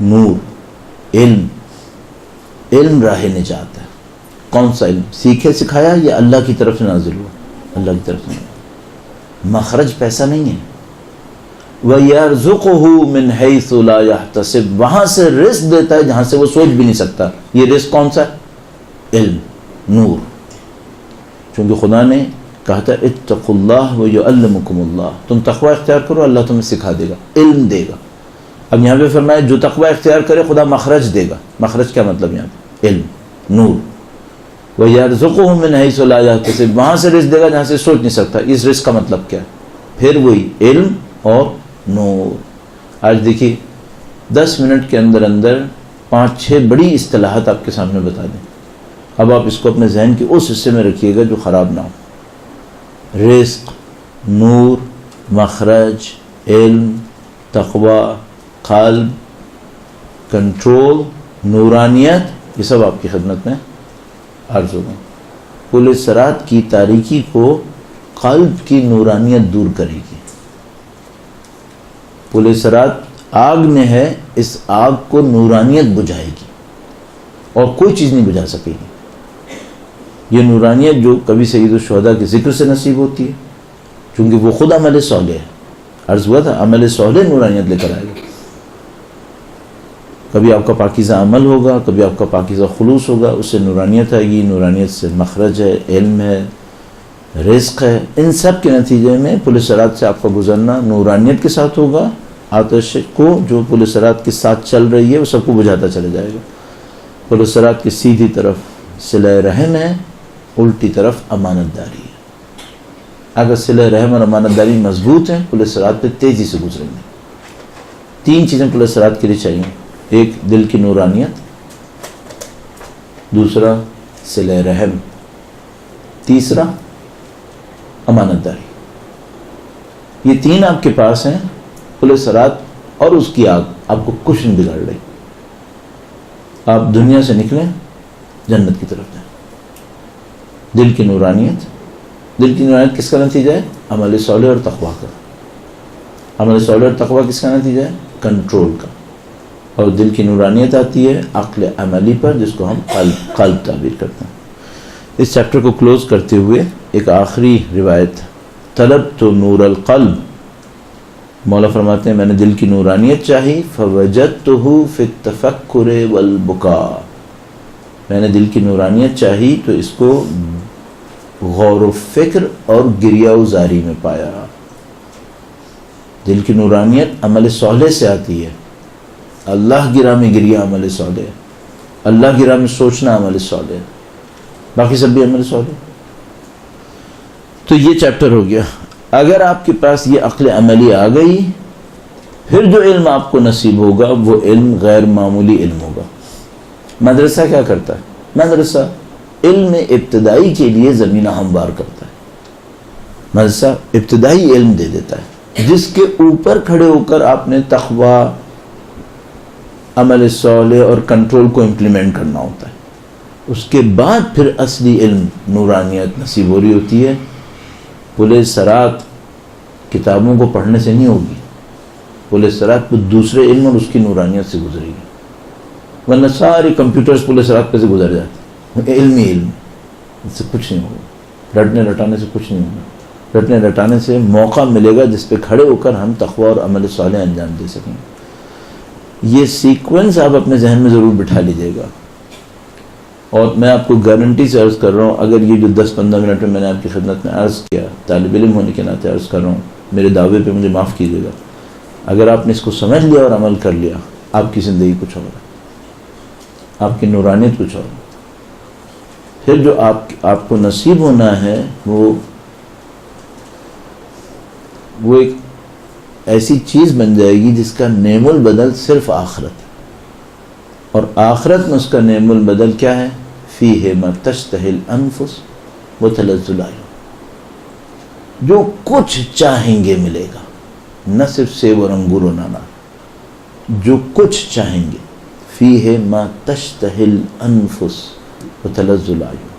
نور، علم. علم راہ نجات ہے. کون سا علم؟ سیکھے سکھایا یا اللہ کی طرف سے نازل ہوا؟ اللہ کی طرف سے. مخرج پیسہ نہیں ہے. وَيَرْزُقُهُ مِنْ حَيْثُ لَا يَحْتَسِبُ. وہاں سے رزق دیتا ہے جہاں سے وہ سوچ بھی نہیں سکتا. یہ رزق کون سا ہے؟ علم، نور. چونکہ خدا نے کہا تھا اتقوا اللہ ویعلمکم اللہ. تم تقوی اختیار کرو، اللہ تمہیں سکھا دے گا، علم دے گا. اب یہاں پہ فرمایا جو تقوی اختیار کرے خدا مخرج دے گا. مخرج کیا مطلب؟ یہاں پہ علم، نور. وَيَرْزُقُهُ مِنْ حَيْثُ لَا يَحْتَسِبُ. وہاں سے رزق دے گا جہاں سے سوچ نہیں سکتا. اس رزق کا مطلب کیا ہے؟ پھر وہی علم اور نور. آج دیکھیے 10 منٹ کے اندر اندر 5-6 بڑی اصطلاحات آپ کے سامنے بتا دیں. اب آپ اس کو اپنے ذہن کے اس حصے میں رکھیے گا جو خراب نہ ہو. رزق، نور، مخرج، علم، تقوی، قلب، کنٹرول، نورانیت، یہ سب آپ کی خدمت میں عرض ہوگا. پل صراط کی تاریکی کو قلب کی نورانیت دور کرے گی. پل صراط آگ میں ہے، اس آگ کو نورانیت بجھائے گی اور کوئی چیز نہیں بجھا سکے گی. یہ نورانیت جو کبھی سید الشہداء کے ذکر سے نصیب ہوتی ہے، چونکہ وہ خود عمل صالح ہے. عرض ہوا تھا عمل صالح نورانیت لے کر آئے گا. کبھی آپ کا پاکیزہ عمل ہوگا، کبھی آپ کا پاکیزہ خلوص ہوگا، اس سے نورانیت آئے گی، نورانیت سے مخرج ہے، علم ہے، رزق ہے. ان سب کے نتیجے میں پل صراط سے آپ کا گزرنا نورانیت کے ساتھ ہوگا. آتش کو جو پل صراط کے ساتھ چل رہی ہے وہ سب کو بجھاتا چلا جائے گا. پل صراط کی سیدھی طرف صلہ رحم ہے، الٹی طرف امانت داری ہے. اگر صلہ رحم اور امانت داری مضبوط ہیں پل صراط پہ تیزی سے گزریں گے. 3 چیزیں پل صراط کے لیے چاہیے. ایک دل کی نورانیت، دوسرا صلہ رحم، تیسرا امانت داری. یہ 3 آپ کے پاس ہیں. پل صراط اور اس کی آگ آپ کو کچھ نہیں بگاڑ رہی. آپ دنیا سے نکلیں، جنت کی طرف جائیں. دل کی نورانیت، دل کی نورانیت کس کا نتیجہ ہے؟ عمل صالح اور تقویٰ کا. عمل صالح اور تقویٰ کس کا نتیجہ ہے؟ کنٹرول کا. اور دل کی نورانیت آتی ہے عقل عملی پر، جس کو ہم قلب تعبیر کرتے ہیں. اس چیپٹر کو کلوز کرتے ہوئے ایک آخری روایت، طلب تو نور القلب. مولا فرماتے ہیں میں نے دل کی نورانیت چاہی، فوجدتہ فی التفکر والبکاء. میں نے دل کی نورانیت چاہی تو اس کو غور و فکر اور گریہ و زاری میں پایا. دل کی نورانیت عمل صالح سے آتی ہے. اللہ گراہ میں گریہ عمل صالح، اللہ گراہ میں سوچنا عمل صالح، باقی سب بھی عمل صالح. تو یہ چیپٹر ہو گیا. اگر آپ کے پاس یہ عقل عملی آ گئی، پھر جو علم آپ کو نصیب ہوگا وہ علم غیر معمولی علم ہوگا. مدرسہ کیا کرتا ہے؟ مدرسہ علم ابتدائی کے لیے زمینہ ہموار کرتا ہے. مدرسہ ابتدائی علم دے دیتا ہے جس کے اوپر کھڑے ہو کر آپ نے تقویٰ، عمل صالح اور کنٹرول کو امپلیمنٹ کرنا ہوتا ہے. اس کے بعد پھر اصلی علم نورانیت نصیب ہو رہی ہوتی ہے. پل صراط کتابوں کو پڑھنے سے نہیں ہوگی، پل صراط پہ دوسرے علم اور اس کی نورانیت سے گزرے گی. ورنہ سارے کمپیوٹرز پل صراط پہ سے گزر جاتے، علمی علم، اس سے کچھ نہیں ہوگا. رٹنے رٹانے سے کچھ نہیں ہوگا. رٹنے رٹانے سے موقع ملے گا جس پہ کھڑے ہو کر ہم تقویٰ اور عمل صالح انجام دے سکیں. یہ سیکوینس آپ اپنے ذہن میں ضرور بٹھا لیجیے گا. اور میں آپ کو گارنٹی سے عرض کر رہا ہوں، اگر یہ جو 10-15 منٹ میں میں نے آپ کی خدمت میں عرض کیا، طالب علم ہونے کے ناطے عرض کر رہا ہوں، میرے دعوے پہ مجھے معاف کیجیے گا. اگر آپ نے اس کو سمجھ لیا اور عمل کر لیا، آپ کی زندگی کچھ اور ہے، آپ کی نورانیت کچھ اور ہے. پھر جو آپ کو نصیب ہونا ہے وہ ایک ایسی چیز بن جائے گی جس کا نعم البدل صرف آخرت ہے. اور آخرت میں اس کا نعم البدل کیا ہے؟ فیہ ما تشتہی الانفس وتلذ الاعین. جو کچھ چاہیں گے ملے گا، نہ صرف سیب اور انگور و نانا، جو کچھ چاہیں گے. فیہ ما تشتہی الانفس وتلذ الاعین.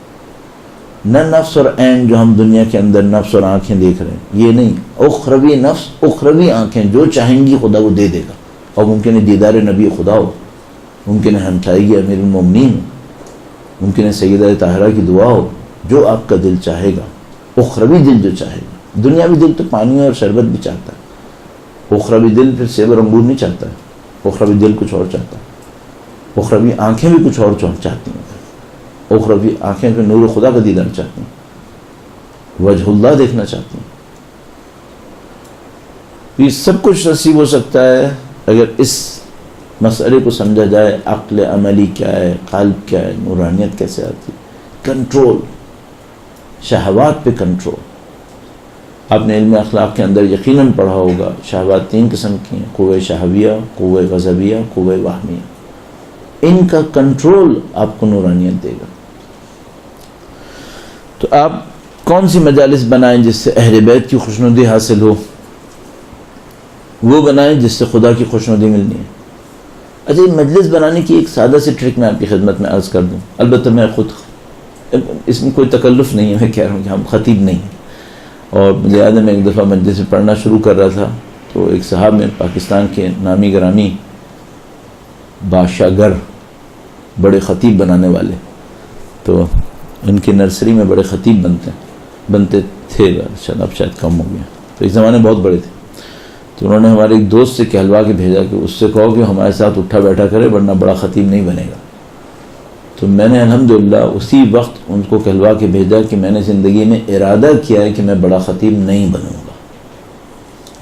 نہ نفس اور عین جو ہم دنیا کے اندر نفس اور آنکھیں دیکھ رہے ہیں، یہ نہیں. اخروی نفس، اخروی آنکھیں جو چاہیں گی خدا وہ دے دے گا. اور ممکن ہے دیدار نبی خدا ہو، ممکن ہے ہمسائیگی امیر المومنین، ممکن ہے سیدہ طاہرہ کی دعا ہو. جو آپ کا دل چاہے گا، اخروی دل جو چاہے گا. دنیاوی دل تو پانی اور شربت بھی چاہتا ہے، اخروی دل پھر سیب اور انگور نہیں چاہتا ہے. اخروی دل کچھ اور چاہتا ہے. اخروی آنکھیں بھی کچھ اور چاہتی ہیں. اخروی آنکھیں پہ نور خدا کا دیدار چاہتی ہیں، وجہ اللہ دیکھنا چاہتی ہیں. یہ سب کچھ نصیب ہو سکتا ہے اگر اس مسئلے کو سمجھا جائے. عقل عملی کیا ہے، قلب کیا ہے، نورانیت کیسے آتی ہے. کنٹرول، شہوات پہ کنٹرول. آپ نے علم اخلاق کے اندر یقیناً پڑھا ہوگا شہوات 3 قسم کی ہیں: قوہ شہویہ، قوہ غضبیہ، قوہ وہمیہ. ان کا کنٹرول آپ کو نورانیت دے گا. تو آپ کون سی مجالس بنائیں جس سے اہل بیت کی خوشنودی حاصل ہو؟ وہ بنائیں جس سے خدا کی خوشنودی ملنی ہے. اچھا، یہ مجلس بنانے کی ایک سادہ سی ٹرک میں آپ کی خدمت میں عرض کر دوں. البتہ میں خود اس میں کوئی تکلف نہیں ہے، میں کہہ رہا ہوں کہ ہم خطیب نہیں ہیں. اور مجھے یاد ہے میں ایک دفعہ مجلس میں پڑھنا شروع کر رہا تھا تو ایک صاحب میں پاکستان کے نامی گرامی بادشاہ گر، بڑے خطیب بنانے والے، تو ان کی نرسری میں بڑے خطیب بنتے تھے. اب شاید کم ہو گیا. تو ایک زمانے بہت بڑے تھے. تو انہوں نے ہمارے ایک دوست سے کہلوا کے بھیجا کہ اس سے کہو کہ ہمارے ساتھ اٹھا بیٹھا کرے ورنہ بڑا خطیب نہیں بنے گا. تو میں نے الحمدللہ اسی وقت ان کو کہلوا کے بھیجا کہ میں نے زندگی میں ارادہ کیا ہے کہ میں بڑا خطیب نہیں بنوں گا،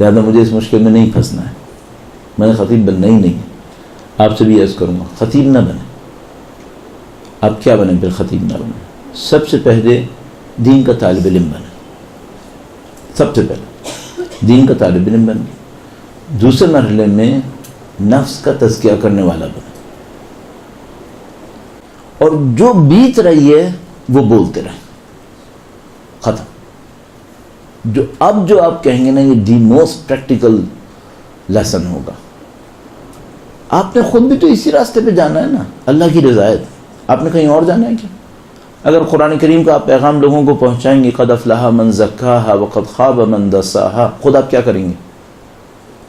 لہٰذا مجھے اس مشکل میں نہیں پھنسنا ہے، میں نے خطیب بننا ہی نہیں. آپ سے بھی عرض کروں گا خطیب نہ بنے. آپ کیا بنیں پھر خطیب نہ بنیں؟ سب سے پہلے دین کا طالب علم بنے. سب سے پہلے دین کا طالب علم بنے. دوسرے مرحلے میں نفس کا تزکیہ کرنے والا بنے، اور جو بیت رہی ہے وہ بولتے رہیں. ختم. جو آپ کہیں گے نا یہ دی موسٹ پریکٹیکل لیسن ہوگا. آپ نے خود بھی تو اسی راستے پہ جانا ہے نا، اللہ کی رضایت. آپ نے کہیں اور جانا ہے کیا؟ اگر قرآن کریم کا آپ پیغام لوگوں کو پہنچائیں گے قد افلح من زکاہا وقد خاب من دساہا، خود آپ کیا کریں گے؟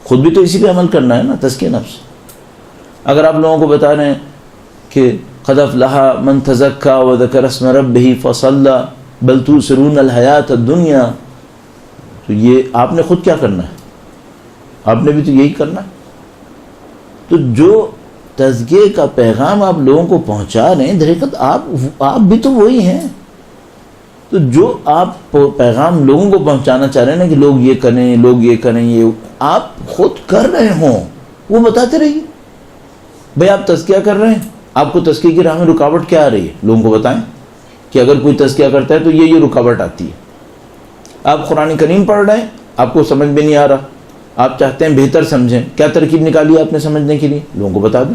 خود بھی تو اسی پہ عمل کرنا ہے نا، تزکیہ نفس. اگر آپ لوگوں کو بتا رہے ہیں کہ قد افلح من تزکا وذکر اسم ربہ فصلی بل تؤثرون الحیات الدنیا، تو یہ آپ نے خود کیا کرنا ہے؟ آپ نے بھی تو یہی کرنا ہے. تو جو تزکیے کا پیغام آپ لوگوں کو پہنچا رہے ہیں، درحقیقت آپ بھی تو وہی ہیں. تو جو آپ پیغام لوگوں کو پہنچانا چاہ رہے ہیں نا کہ لوگ یہ کریں، لوگ یہ کریں، یہ آپ خود کر رہے ہوں وہ بتاتے رہیے. بھئی آپ تزکیہ کر رہے ہیں، آپ کو تزکیے کی راہ میں رکاوٹ کیا آ رہی ہے لوگوں کو بتائیں کہ اگر کوئی تزکیہ کرتا ہے تو یہ رکاوٹ آتی ہے. آپ قرآن کریم پڑھ رہے ہیں، آپ کو سمجھ میں نہیں آ رہا، آپ چاہتے ہیں بہتر سمجھیں، کیا ترکیب نکالی آپ نے سمجھنے کے لیے؟ لوگوں کو بتا دیں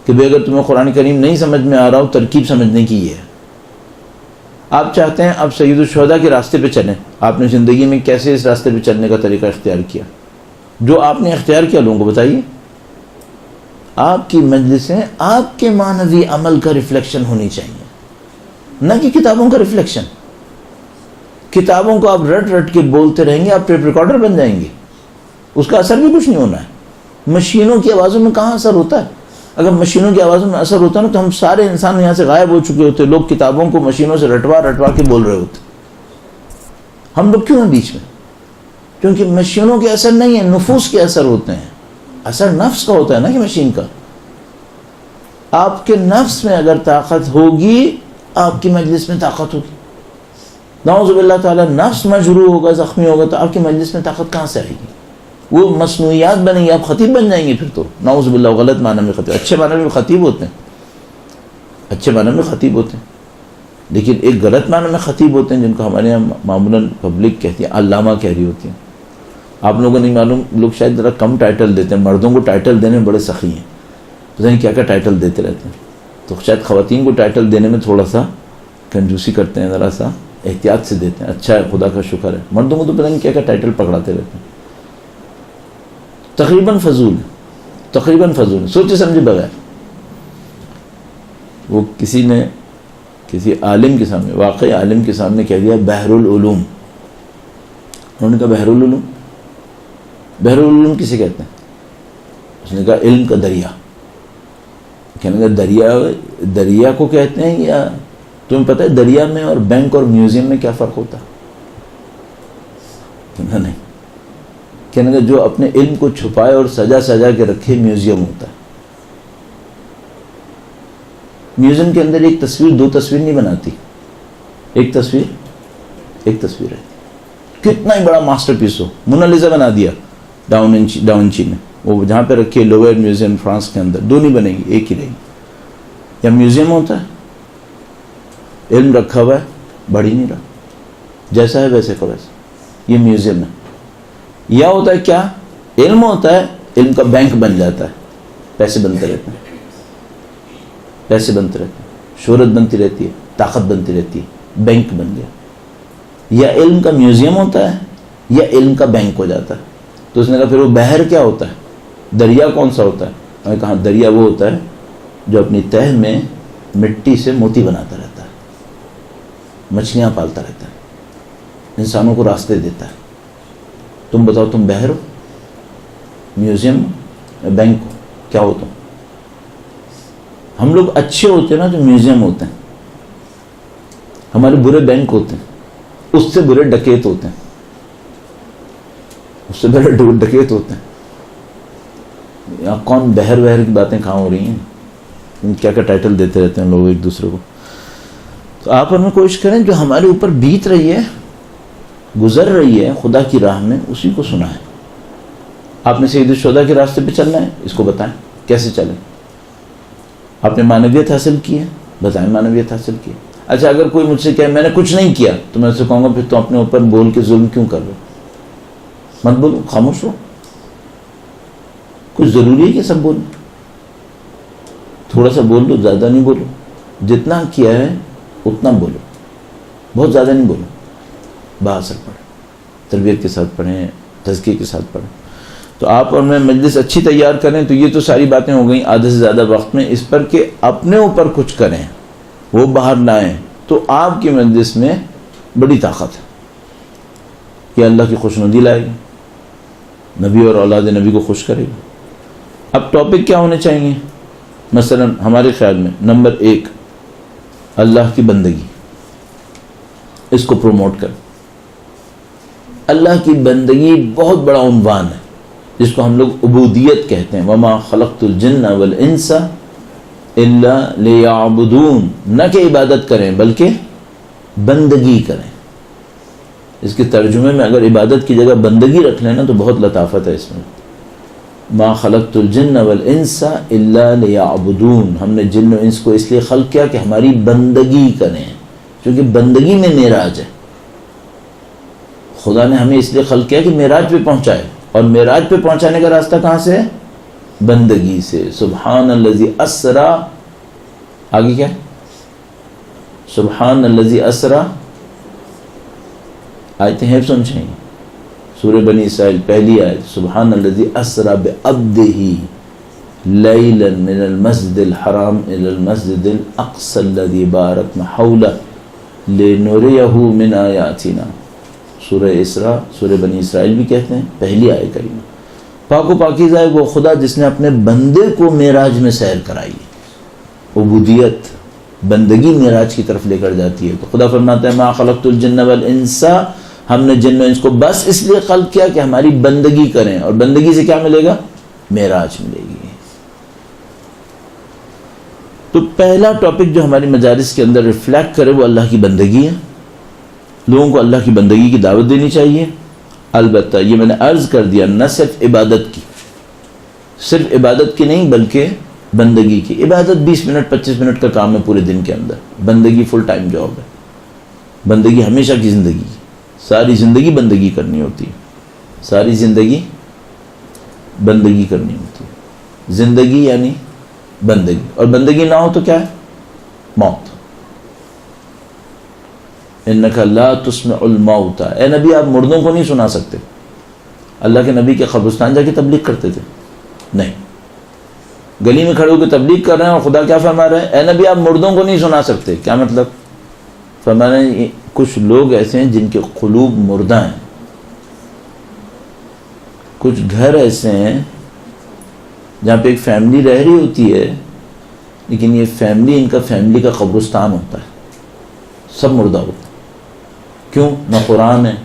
کہ بھئی اگر تمہیں قرآن کریم نہیں سمجھ میں آ رہا ہو ترکیب سمجھنے کی یہ ہے. آپ چاہتے ہیں آپ سید الشہداء کے راستے پہ چلیں، آپ نے زندگی میں کیسے اس راستے پہ چلنے کا طریقہ اختیار کیا؟ جو آپ نے اختیار کیا لوگوں کو بتائیے. آپ کی مجلسیں آپ کے معنوی عمل کا ریفلیکشن ہونی چاہیے، نہ کہ کتابوں کا ریفلیکشن. کتابوں کو آپ رٹ رٹ کے بولتے رہیں گے، آپ ٹیپ ریکارڈر بن جائیں گے، اس کا اثر بھی کچھ نہیں ہونا ہے. مشینوں کی آوازوں میں کہاں اثر ہوتا ہے؟ اگر مشینوں کی آوازوں میں اثر ہوتا ہے نا تو ہم سارے انسان یہاں سے غائب ہو چکے ہوتے. لوگ کتابوں کو مشینوں سے رٹوا رٹوا کے بول رہے ہوتے. ہم لوگ کیوں ہیں بیچ میں؟ کیونکہ مشینوں کے اثر نہیں ہے، نفوس کے اثر ہوتے ہیں. اثر نفس کا ہوتا ہے نا کہ مشین کا. آپ کے نفس میں اگر طاقت ہوگی آپ کی مجلس میں طاقت ہوگی. نعوذ باللہ تعالیٰ نفس مجروح ہوگا، زخمی ہوگا تو آپ کی مجلس میں طاقت کہاں سے آئے گی؟ وہ مصنوعیات بنیں گی، آپ خطیب بن جائیں گے پھر تو. نعوذ باللہ غلط معنی میں خطیب. اچھے معنی میں خطیب ہوتے ہیں، اچھے معنی میں خطیب ہوتے ہیں، لیکن ایک غلط معنی میں خطیب ہوتے ہیں جن کو ہمارے یہاں معمولاً پبلک کہتی ہے، علامہ کہہ رہی ہوتی ہیں. آپ لوگوں کو نہیں معلوم، لوگ شاید ذرا کم ٹائٹل دیتے ہیں. مردوں کو ٹائٹل دینے میں بڑے سخی ہیں، پتہ نہیں کیا کیا ٹائٹل دیتے رہتے ہیں. تو شاید خواتین کو ٹائٹل دینے میں تھوڑا سا کنجوسی کرتے ہیں، ذرا سا احتیاط سے دیتے ہیں. اچھا ہے، خدا کا شکر ہے. مردوں کو تو پتہ نہیں کیا کیا ٹائٹل پکڑاتے رہتے ہیں. تقریباً فضول، سوچے سمجھے بغیر. وہ کسی نے کسی عالم کے سامنے، واقعی عالم کے سامنے کہہ دیا بحر العلوم. انہوں نے کہا بحر العلوم کسے کہتے ہیں؟ اس نے کہا علم کا دریا. کہنے کا دریا کو کہتے ہیں، یا تمہیں پتہ ہے دریا میں اور بینک اور میوزیم میں کیا فرق ہوتا؟ کہنا نہیں. کہنے کا جو اپنے علم کو چھپائے اور سجا سجا کے رکھے میوزیم ہوتا ہے. میوزیم کے اندر ایک تصویر دو تصویر نہیں بناتی، ایک تصویر رہتی. کتنا ہی بڑا ماسٹر پیس ہو، مونالیزا بنا دیا ڈاونچی نے، وہ جہاں پہ رکھے لوور میوزیم فرانس کے اندر، دو نہیں بنے گی، ایک ہی رہے گی. یا میوزیم ہوتا ہے، علم رکھا ہوا ہے، بڑھ ہی نہیں رہا، جیسا ہے ویسے کا ویسے. یہ میوزیم ہے. یا ہوتا ہے کیا؟ علم ہوتا ہے، علم کا بینک بن جاتا ہے، پیسے بنتے رہتے ہیں، شہرت بنتی رہتی ہے، طاقت بنتی رہتی ہے، بینک بن گیا. یا علم کا میوزیم ہوتا ہے یا علم کا بینک ہو جاتا ہے. تو اس نے کہا پھر وہ بحر کیا ہوتا ہے؟ دریا کون سا ہوتا ہے؟ میں نے کہا دریا وہ ہوتا ہے جو اپنی تہ میں مٹی سے موتی بناتا رہتا ہے، مچھلیاں پالتا رہتا ہے، انسانوں کو راستے دیتا ہے. تم بتاؤ، تم بحر ہو، میوزیم ہو، بینک ہو، کیا ہو تم؟ ہم لوگ اچھے ہوتے ہیں نا جو میوزیم ہوتے ہیں، ہمارے برے بینک ہوتے ہیں، اس سے برے ڈکیت ہوتے ہیں. اس سے پہلے ڈکیت ہوتے ہیں. یہاں کون بہر بہر کی باتیں کہاں ہو رہی ہیں, کیا کیا ٹائٹل دیتے رہتے ہیں لوگ ایک دوسرے کو. تو آپ ہمیں کوشش کریں جو ہمارے اوپر بیت رہی ہے, گزر رہی ہے خدا کی راہ میں, اسی کو سنائیں. آپ نے سید الشہداء کے راستے پہ چلنا ہے, اس کو بتائیں کیسے چلیں. آپ نے معنویت حاصل کی ہے, بتائیں معنویت حاصل کی. اچھا اگر کوئی مجھ سے کہے میں نے کچھ نہیں کیا, تو میں اسے کہوں گا پھر تو اپنے اوپر بول کے ظلم کیوں کر رہے ہو؟ مت بولو, خاموش ہو. کچھ ضروری ہے کہ سب بولو؟ تھوڑا سا بول دو, زیادہ نہیں بولو. جتنا کیا ہے اتنا بولو, بہت زیادہ نہیں بولو. بااثر پڑھیں, تربیت کے ساتھ پڑھیں, تزکیے کے ساتھ پڑھیں. تو آپ اور میں مجلس اچھی تیار کریں. تو یہ تو ساری باتیں ہو گئیں آدھے سے زیادہ وقت میں. اس پر کہ اپنے اوپر کچھ کریں, وہ باہر لائیں, تو آپ کی مجلس میں بڑی طاقت ہے. یہ اللہ کی خوشنودی لائے گی, نبی اور اولاد نبی کو خوش کرے گی. اب ٹاپک کیا ہونے چاہیے؟ مثلا ہمارے خیال میں نمبر 1 اللہ کی بندگی, اس کو پروموٹ کریں. اللہ کی بندگی بہت بڑا عنوان ہے جس کو ہم لوگ عبودیت کہتے ہیں. وما خلقت الجن والانس الا لیعبدون, نہ کہ عبادت کریں بلکہ بندگی کریں. اس کے ترجمے میں اگر عبادت کی جگہ بندگی رکھ لینا تو بہت لطافت ہے اس میں. ما خلقت الجن والانس الا لیعبدون, ہم نے جن و انس کو اس لیے خلق کیا کہ ہماری بندگی کریں, کیونکہ بندگی میں معراج ہے. خدا نے ہمیں اس لیے خلق کیا کہ معراج پہ پہنچائے, اور معراج پہ پہنچانے کا راستہ کہاں سے ہے؟ بندگی سے. سبحان الذی اسرا, آگے کیا؟ سبحان الذی اسرا, آیتیں ہیں سن چاہیے. سورہ بنی اسرائیل پہلی آیت, سبحان الذی اسرا بعبدہ لیلا من المسجد الحرام الی المسجد الاقصی الذی بارکنا حولہ لنریہ من آیاتنا. سورہ اسراء, سورہ بنی اسرائیل بھی کہتے ہیں, پہلی آیت کریمہ. پاک و پاکیزہ ہے وہ خدا جس نے اپنے بندے کو معراج میں سیر کرائی. عبودیت, بندگی معراج کی طرف لے کر جاتی ہے. تو خدا فرماتا ہے ما خلقت الجن والانس, ہم نے جن و انس کو بس اس لیے خلق کیا کہ ہماری بندگی کریں, اور بندگی سے کیا ملے گا؟ معراج ملے گی. تو پہلا ٹاپک جو ہماری مجالس کے اندر ریفلیکٹ کرے وہ اللہ کی بندگی ہے. لوگوں کو اللہ کی بندگی کی دعوت دینی چاہیے. البتہ یہ میں نے عرض کر دیا, نہ صرف عبادت کی, صرف عبادت کی نہیں بلکہ بندگی کی. عبادت 20 منٹ 25 منٹ کا کام ہے پورے دن کے اندر, بندگی فل ٹائم جاب ہے. بندگی ہمیشہ کی زندگی, ساری زندگی بندگی کرنی ہوتی ہے, ساری زندگی بندگی کرنی ہوتی ہے. زندگی یعنی بندگی, اور بندگی نہ ہو تو کیا ہے؟ موت. انک لا تسمع الموت, اے نبی آپ مردوں کو نہیں سنا سکتے. اللہ کے نبی کے قبرستان جا کے تبلیغ کرتے تھے؟ نہیں. گلی میں کھڑے ہو کے تبلیغ کر رہے ہیں, اور خدا کیا فرما رہے ہیں؟ اے نبی آپ مردوں کو نہیں سنا سکتے. کیا مطلب؟ فرما رہے ہیں کچھ لوگ ایسے ہیں جن کے قلوب مردہ ہیں. کچھ گھر ایسے ہیں جہاں پہ ایک فیملی رہ رہی ہوتی ہے, لیکن یہ فیملی ان کا فیملی کا قبرستان ہوتا ہے, سب مردہ ہوتا ہے. کیوں؟ نہ قرآن ہے,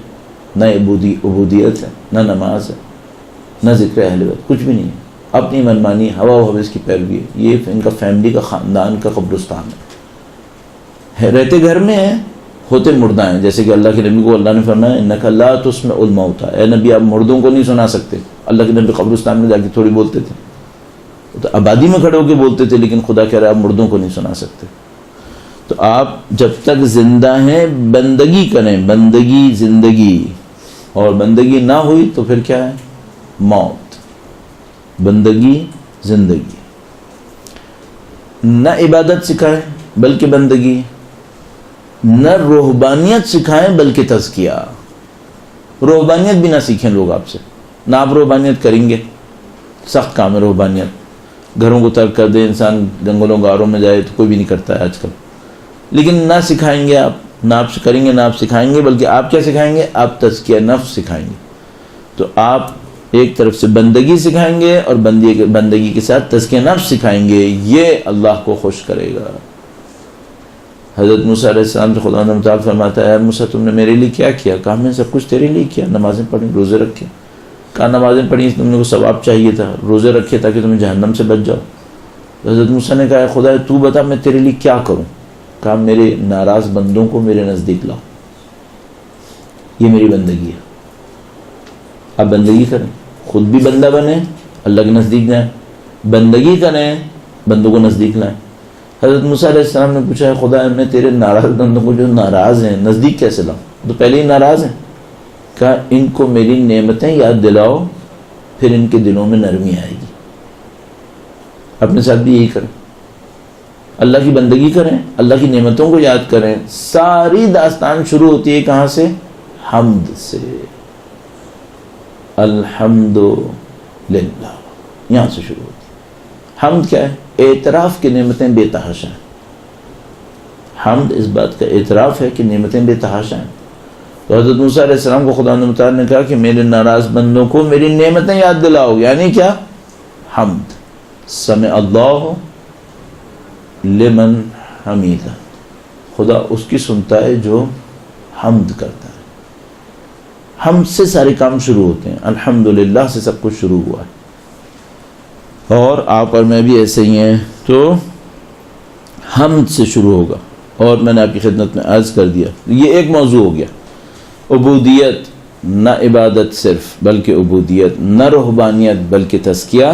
نہ عبودیت ہے, نہ نماز ہے, نہ ذکر اہل بیت, کچھ بھی نہیں ہے. اپنی منمانی ہوا و ہوس کی پیروی ہے. یہ ان کا فیملی کا خاندان کا قبرستان ہے. رہتے گھر میں ہیں, ہوتے مردہ ہیں. جیسے کہ اللہ کے نبی کو اللہ نے فرمایا انک لا تسمع الموت, اے نبی آپ مردوں کو نہیں سنا سکتے. اللہ کے نبی قبرستان میں جا کے تھوڑی بولتے تھے, تو آبادی میں کھڑے ہو کے بولتے تھے, لیکن خدا کہہ رہا ہے آپ مردوں کو نہیں سنا سکتے. تو آپ جب تک زندہ ہیں بندگی کریں, بندگی زندگی, اور بندگی نہ ہوئی تو پھر کیا ہے؟ موت. بندگی زندگی. نہ عبادت سکھائیں بلکہ بندگی, نہ روحبانیت سکھائیں بلکہ تزکیہ. روحبانیت بھی نہ سیکھیں لوگ آپ سے, نہ آپ روحبانیت کریں گے. سخت کام ہے روحبانیت. گھروں کو ترک کر دے انسان, جنگلوں غاروں میں جائے, تو کوئی بھی نہیں کرتا ہے آج کل. لیکن نہ سکھائیں گے آپ, نہ آپ کریں گے, نہ آپ سکھائیں گے, بلکہ آپ کیا سکھائیں گے؟ آپ تزکیہ نفس سکھائیں گے. تو آپ ایک طرف سے بندگی سکھائیں گے اور بندگی کے ساتھ تزکیہ نفس سکھائیں گے. یہ اللہ کو خوش کرے گا. حضرت موسیٰ علیہ السلام سے خدا نے فرماتا ہے, اے موسیٰ تم نے میرے لیے کیا کیا؟ کہا میں نے سب کچھ تیرے لیے کیا, نمازیں پڑھیں, روزے رکھے, کہا نمازیں پڑھی تم نے کو ثواب چاہیے تھا، روزے رکھے تاکہ تمہیں جہنم سے بچ جاؤ. حضرت موسیٰ نے کہا خدا تو بتا میں تیرے لیے کیا کروں. کہا میرے ناراض بندوں کو میرے نزدیک لاؤ، یہ میری بندگی ہے. آپ بندگی کریں، خود بھی بندہ بنیں، اللہ کے نزدیک جائیں، بندگی کریں، بندوں کو نزدیک لائیں. حضرت موسیٰ علیہ السلام نے پوچھا ہے خدا میں تیرے ناراض بندوں کو جو ناراض ہیں نزدیک کیسے لاؤں؟ تو پہلے ہی ناراض ہیں. کہا ان کو میری نعمتیں یاد دلاؤ، پھر ان کے دلوں میں نرمی آئے گی. اپنے ساتھ بھی یہی کریں، اللہ کی بندگی کریں، اللہ کی نعمتوں کو یاد کریں. ساری داستان شروع ہوتی ہے کہاں سے؟ حمد سے. الحمد للہ، یہاں سے شروع ہوتی ہے. حمد کیا ہے؟ اعتراف کی نعمتیں بے تحاشا ہیں. حمد اس بات کا اعتراف ہے کہ نعمتیں بے تحاشا ہیں. تو حضرت موسیٰ علیہ السلام کو خدا متعال نے کہا کہ میرے ناراض بندوں کو میری نعمتیں یاد دلاؤ، یعنی کیا؟ حمد. سمع اللہ لمن حمیدہ، خدا اس کی سنتا ہے جو حمد کرتا ہے. حمد سے سارے کام شروع ہوتے ہیں. الحمدللہ سے سب کچھ شروع ہوا ہے. اور آپ اور میں بھی ایسے ہی ہیں. تو حمد سے شروع ہوگا. اور میں نے آپ کی خدمت میں عرض کر دیا یہ ایک موضوع ہو گیا، عبودیت، نہ عبادت صرف بلکہ عبودیت، نہ رہبانیت بلکہ تزکیہ.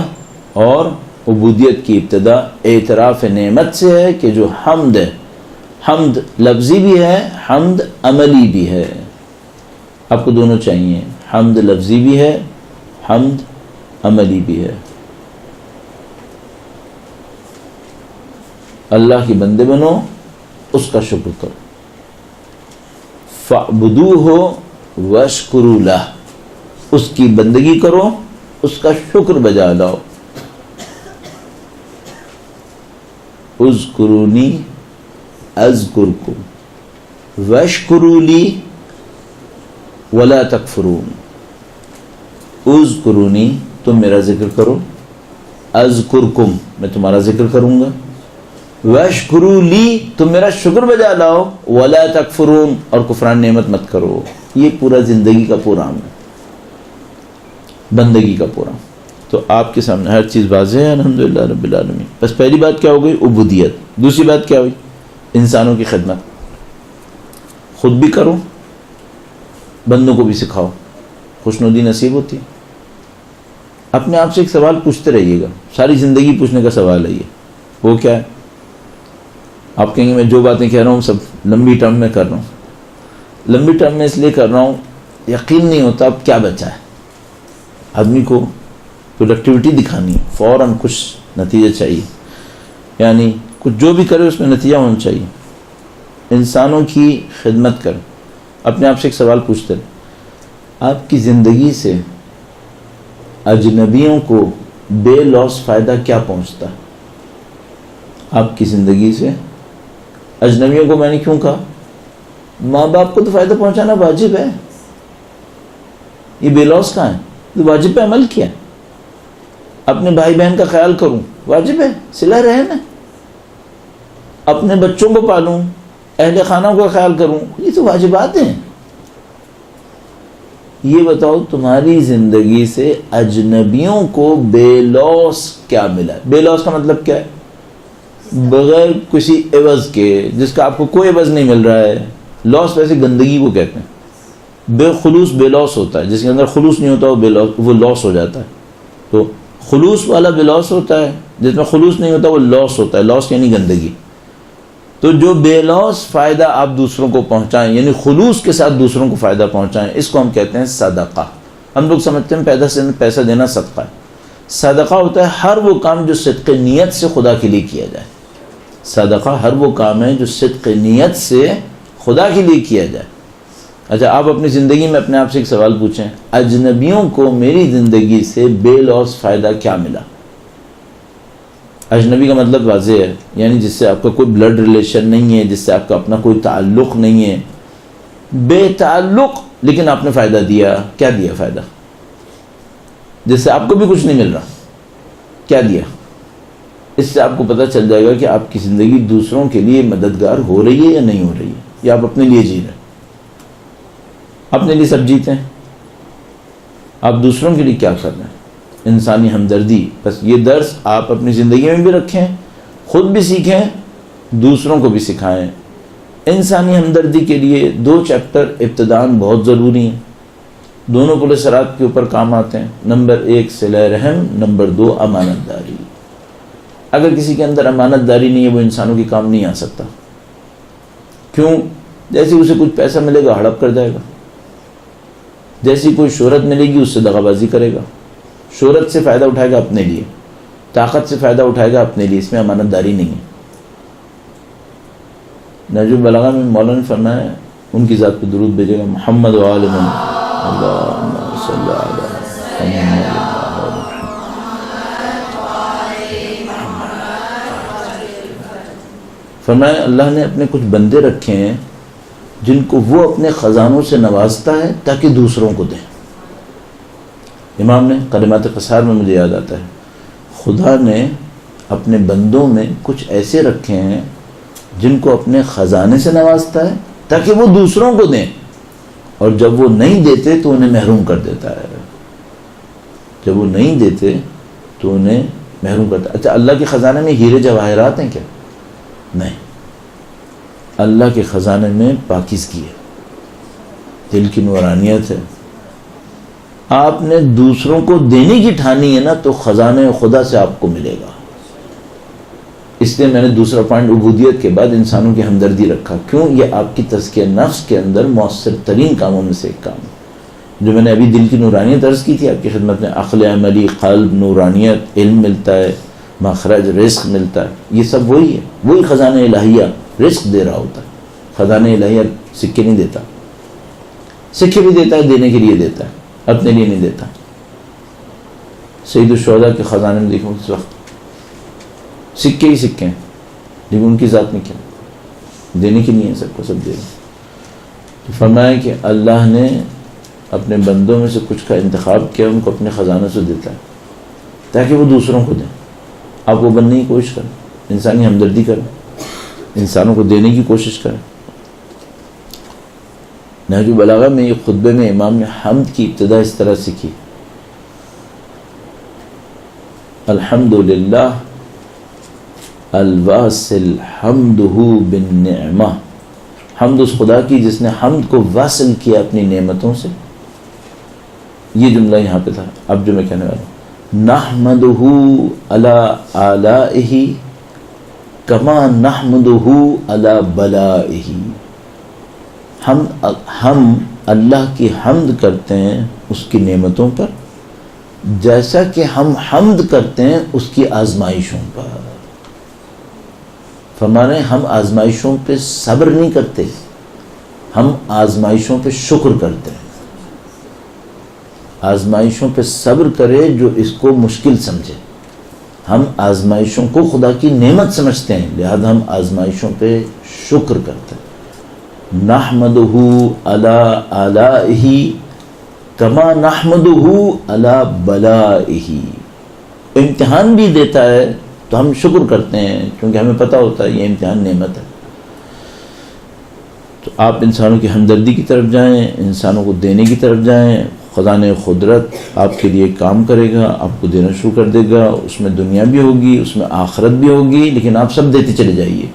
اور عبودیت کی ابتدا اعتراف نعمت سے ہے کہ جو حمد ہے، حمد لفظی بھی ہے، حمد عملی بھی ہے. آپ کو دونوں چاہیے، حمد لفظی بھی ہے، حمد عملی بھی ہے. اللہ کے بندے بنو، اس کا شکر کرو. فَاعْبُدُوهُ وَاشْكُرُوا لَهُ، اس کی بندگی کرو، اس کا شکر بجا لاؤ. اذکرونی اذکرکم واشکروا لی ولا تکفرون. اذکرونی، تم میرا ذکر کرو، اذکرکم، میں تمہارا ذکر کروں گا، واشکروا لی، تم میرا شکر بجا لاؤ، ولا تکفرون، اور کفران نعمت مت کرو. یہ پورا زندگی کا پروگرام ہے، بندگی کا پروگرام. تو آپ کے سامنے ہر چیز واضح ہے الحمدللہ رب العالمین. بس پہلی بات کیا ہو گئی؟ عبودیت. دوسری بات کیا ہوئی؟ انسانوں کی خدمت. خود بھی کرو، بندوں کو بھی سکھاؤ، خوشنودی نصیب ہوتی. اپنے آپ سے ایک سوال پوچھتے رہیے گا، ساری زندگی پوچھنے کا سوال ہے یہ. وہ کیا ہے؟ آپ کہیں گے میں جو باتیں کہہ رہا ہوں سب لمبی ٹرم میں کر رہا ہوں. لمبی ٹرم میں اس لیے کر رہا ہوں یقین نہیں ہوتا اب کیا بچا ہے. آدمی کو پروڈکٹیوٹی دکھانی ہے، فوراً کچھ نتیجہ چاہیے، یعنی کچھ جو بھی کرے اس میں نتیجہ ہونا چاہیے. انسانوں کی خدمت کر. اپنے آپ سے ایک سوال پوچھتے رہے، آپ کی زندگی سے اجنبیوں کو بے لوس فائدہ کیا پہنچتا ہے؟ آپ کی زندگی سے اجنبیوں کو، میں نے کیوں کہا؟ ماں باپ کو تو فائدہ پہنچانا واجب ہے. یہ بے لوس کہاں ہے؟ تو واجب پہ عمل کیا. اپنے بھائی بہن کا خیال کروں، واجب ہے. صلہ رحم ہے. اپنے بچوں کو پالوں، اہل خانہ کا خیال کروں، یہ تو واجبات ہیں. یہ بتاؤ تمہاری زندگی سے اجنبیوں کو بے لوس کیا ملا؟ بے لوس کا مطلب کیا ہے؟ بغیر کسی عوض کے، جس کا آپ کو کوئی عوض نہیں مل رہا ہے. لوس ویسے گندگی کو کہتے ہیں. بے خلوص بے لوس ہوتا ہے، جس کے اندر خلوص نہیں ہوتا وہ لوس ہو جاتا ہے. تو خلوص والا بے لوس ہوتا ہے، جس میں خلوص نہیں ہوتا وہ لوس ہوتا ہے. لوس یعنی گندگی. تو جو بے لوس فائدہ آپ دوسروں کو پہنچائیں، یعنی خلوص کے ساتھ دوسروں کو فائدہ پہنچائیں، اس کو ہم کہتے ہیں صدقہ. ہم لوگ سمجھتے ہیں پیسہ دینا صدقہ ہے. صدقہ ہوتا ہے ہر وہ کام جو صدق نیت سے خدا کے لیے کیا جائے. صدقہ ہر وہ کام ہے جو صدق نیت سے خدا کے لیے کیا جائے. اچھا آپ اپنی زندگی میں اپنے آپ سے ایک سوال پوچھیں، اجنبیوں کو میری زندگی سے بے لوس فائدہ کیا ملا؟ اجنبی کا مطلب واضح ہے، یعنی جس سے آپ کا کوئی بلڈ ریلیشن نہیں ہے، جس سے آپ کا اپنا کوئی تعلق نہیں ہے، بے تعلق، لیکن آپ نے فائدہ دیا. کیا دیا فائدہ؟ جس سے آپ کو بھی کچھ نہیں مل رہا، کیا دیا؟ اس سے آپ کو پتہ چل جائے گا کہ آپ کی زندگی دوسروں کے لیے مددگار ہو رہی ہے یا نہیں ہو رہی ہے، یا آپ اپنے لیے جی رہے ہیں. اپنے لیے سب جیتے ہیں. آپ دوسروں کے لیے کیا کر رہے ہیں؟ انسانی ہمدردی. بس یہ درس آپ اپنی زندگی میں بھی رکھیں، خود بھی سیکھیں، دوسروں کو بھی سکھائیں. انسانی ہمدردی کے لیے 2 چیپٹر ابتداً بہت ضروری ہیں، دونوں پل صراط کے اوپر کام آتے ہیں. نمبر 1 صلہ رحم، نمبر 2 امانت داری. اگر کسی کے اندر امانت داری نہیں ہے وہ انسانوں کے کام نہیں آ سکتا. کیوں؟ جیسے اسے کچھ پیسہ ملے گا ہڑپ کر جائے گا، جیسی کوئی شہرت ملے گی اس سے دغا بازی کرے گا. شہرت سے فائدہ اٹھائے گا اپنے لیے، طاقت سے فائدہ اٹھائے گا اپنے لیے، اس میں امانت داری نہیں ہے. نہج البلاغہ میں مولانا نے فرمایا ان کی ذات پہ درود بھیجے گا، محمد و آل محمد اللہم صلی علی محمد. فرمایا اللہ نے اپنے کچھ بندے رکھے ہیں جن کو وہ اپنے خزانوں سے نوازتا ہے تاکہ دوسروں کو دیں. امام نے کلمات قصار میں مجھے یاد آتا ہے، خدا نے اپنے بندوں میں کچھ ایسے رکھے ہیں جن کو اپنے خزانے سے نوازتا ہے تاکہ وہ دوسروں کو دیں، اور جب وہ نہیں دیتے تو انہیں محروم کر دیتا ہے. جب وہ نہیں دیتے تو انہیں محروم کرتا ہے. اچھا، اللہ کے خزانے میں ہیرے جواہرات ہیں کیا؟ نہیں. اللہ کے خزانے میں پاکیزگی ہے، دل کی نورانیت ہے. آپ نے دوسروں کو دینے کی ٹھانی ہے نا تو خزانے خدا سے آپ کو ملے گا. اس لیے میں نے دوسرا پوائنٹ عبودیت کے بعد انسانوں کی ہمدردی رکھا. کیوں؟ یہ آپ کی تزکیہ نفس کے اندر مؤثر ترین کاموں میں سے ایک کام ہے. جو میں نے ابھی دل کی نورانیت عرض کی تھی آپ کی خدمت میں، عقل عملی، قلب، نورانیت، علم ملتا ہے، مخرج، رزق ملتا ہے، یہ سب وہی ہے. وہی خزانہ الہیہ رزق دے رہا ہوتا ہے. خزانہ الہیہ سکے نہیں دیتا، سکے بھی دیتا ہے دینے کے لیے دیتا ہے، اپنے لیے نہیں دیتا. سید الشہداء کے خزانے میں دیکھو اس وقت سکے ہی سکے ہیں، لیکن ان کی ذات میں کیا دینے کی نہیں ہے، سب کو سب دے رہے. فرمایا کہ اللہ نے اپنے بندوں میں سے کچھ کا انتخاب کیا، ان کو اپنے خزانوں سے دیتا ہے تاکہ وہ دوسروں کو دیں. آپ وہ بننے کی کوشش کریں، انسانی ہمدردی کریں، انسانوں کو دینے کی کوشش کریں. نہج البلاغہ میں ایک خطبے میں امام نے حمد کی ابتدا اس طرح سے کی، الحمدللہ الواصل حمدہ بالنعمہ. حمد اس خدا کی جس نے حمد کو واصل کیا اپنی نعمتوں سے. یہ جملہ یہاں پہ تھا. اب جو میں کہنے والا ہوں، نحمدہ علی آلائہ کما نحمدہ علی بلائہ. ہم اللہ کی حمد کرتے ہیں اس کی نعمتوں پر جیسا کہ ہم حمد کرتے ہیں اس کی آزمائشوں پر. فرمانے ہم آزمائشوں پہ صبر نہیں کرتے، ہم آزمائشوں پہ شکر کرتے ہیں. آزمائشوں پہ صبر کرے جو اس کو مشکل سمجھے. ہم آزمائشوں کو خدا کی نعمت سمجھتے ہیں، لہذا ہم آزمائشوں پہ شکر کرتے ہیں. نحمدہ علی آلائہ کما نحمدہ علی بلائہ. امتحان بھی دیتا ہے تو ہم شکر کرتے ہیں کیونکہ ہمیں پتہ ہوتا ہے یہ امتحان نعمت ہے. تو آپ انسانوں کی ہمدردی کی طرف جائیں، انسانوں کو دینے کی طرف جائیں. خزانہ قدرت آپ کے لیے کام کرے گا، آپ کو دینا شروع کر دے گا. اس میں دنیا بھی ہوگی، اس میں آخرت بھی ہوگی، لیکن آپ سب دیتے چلے جائیے.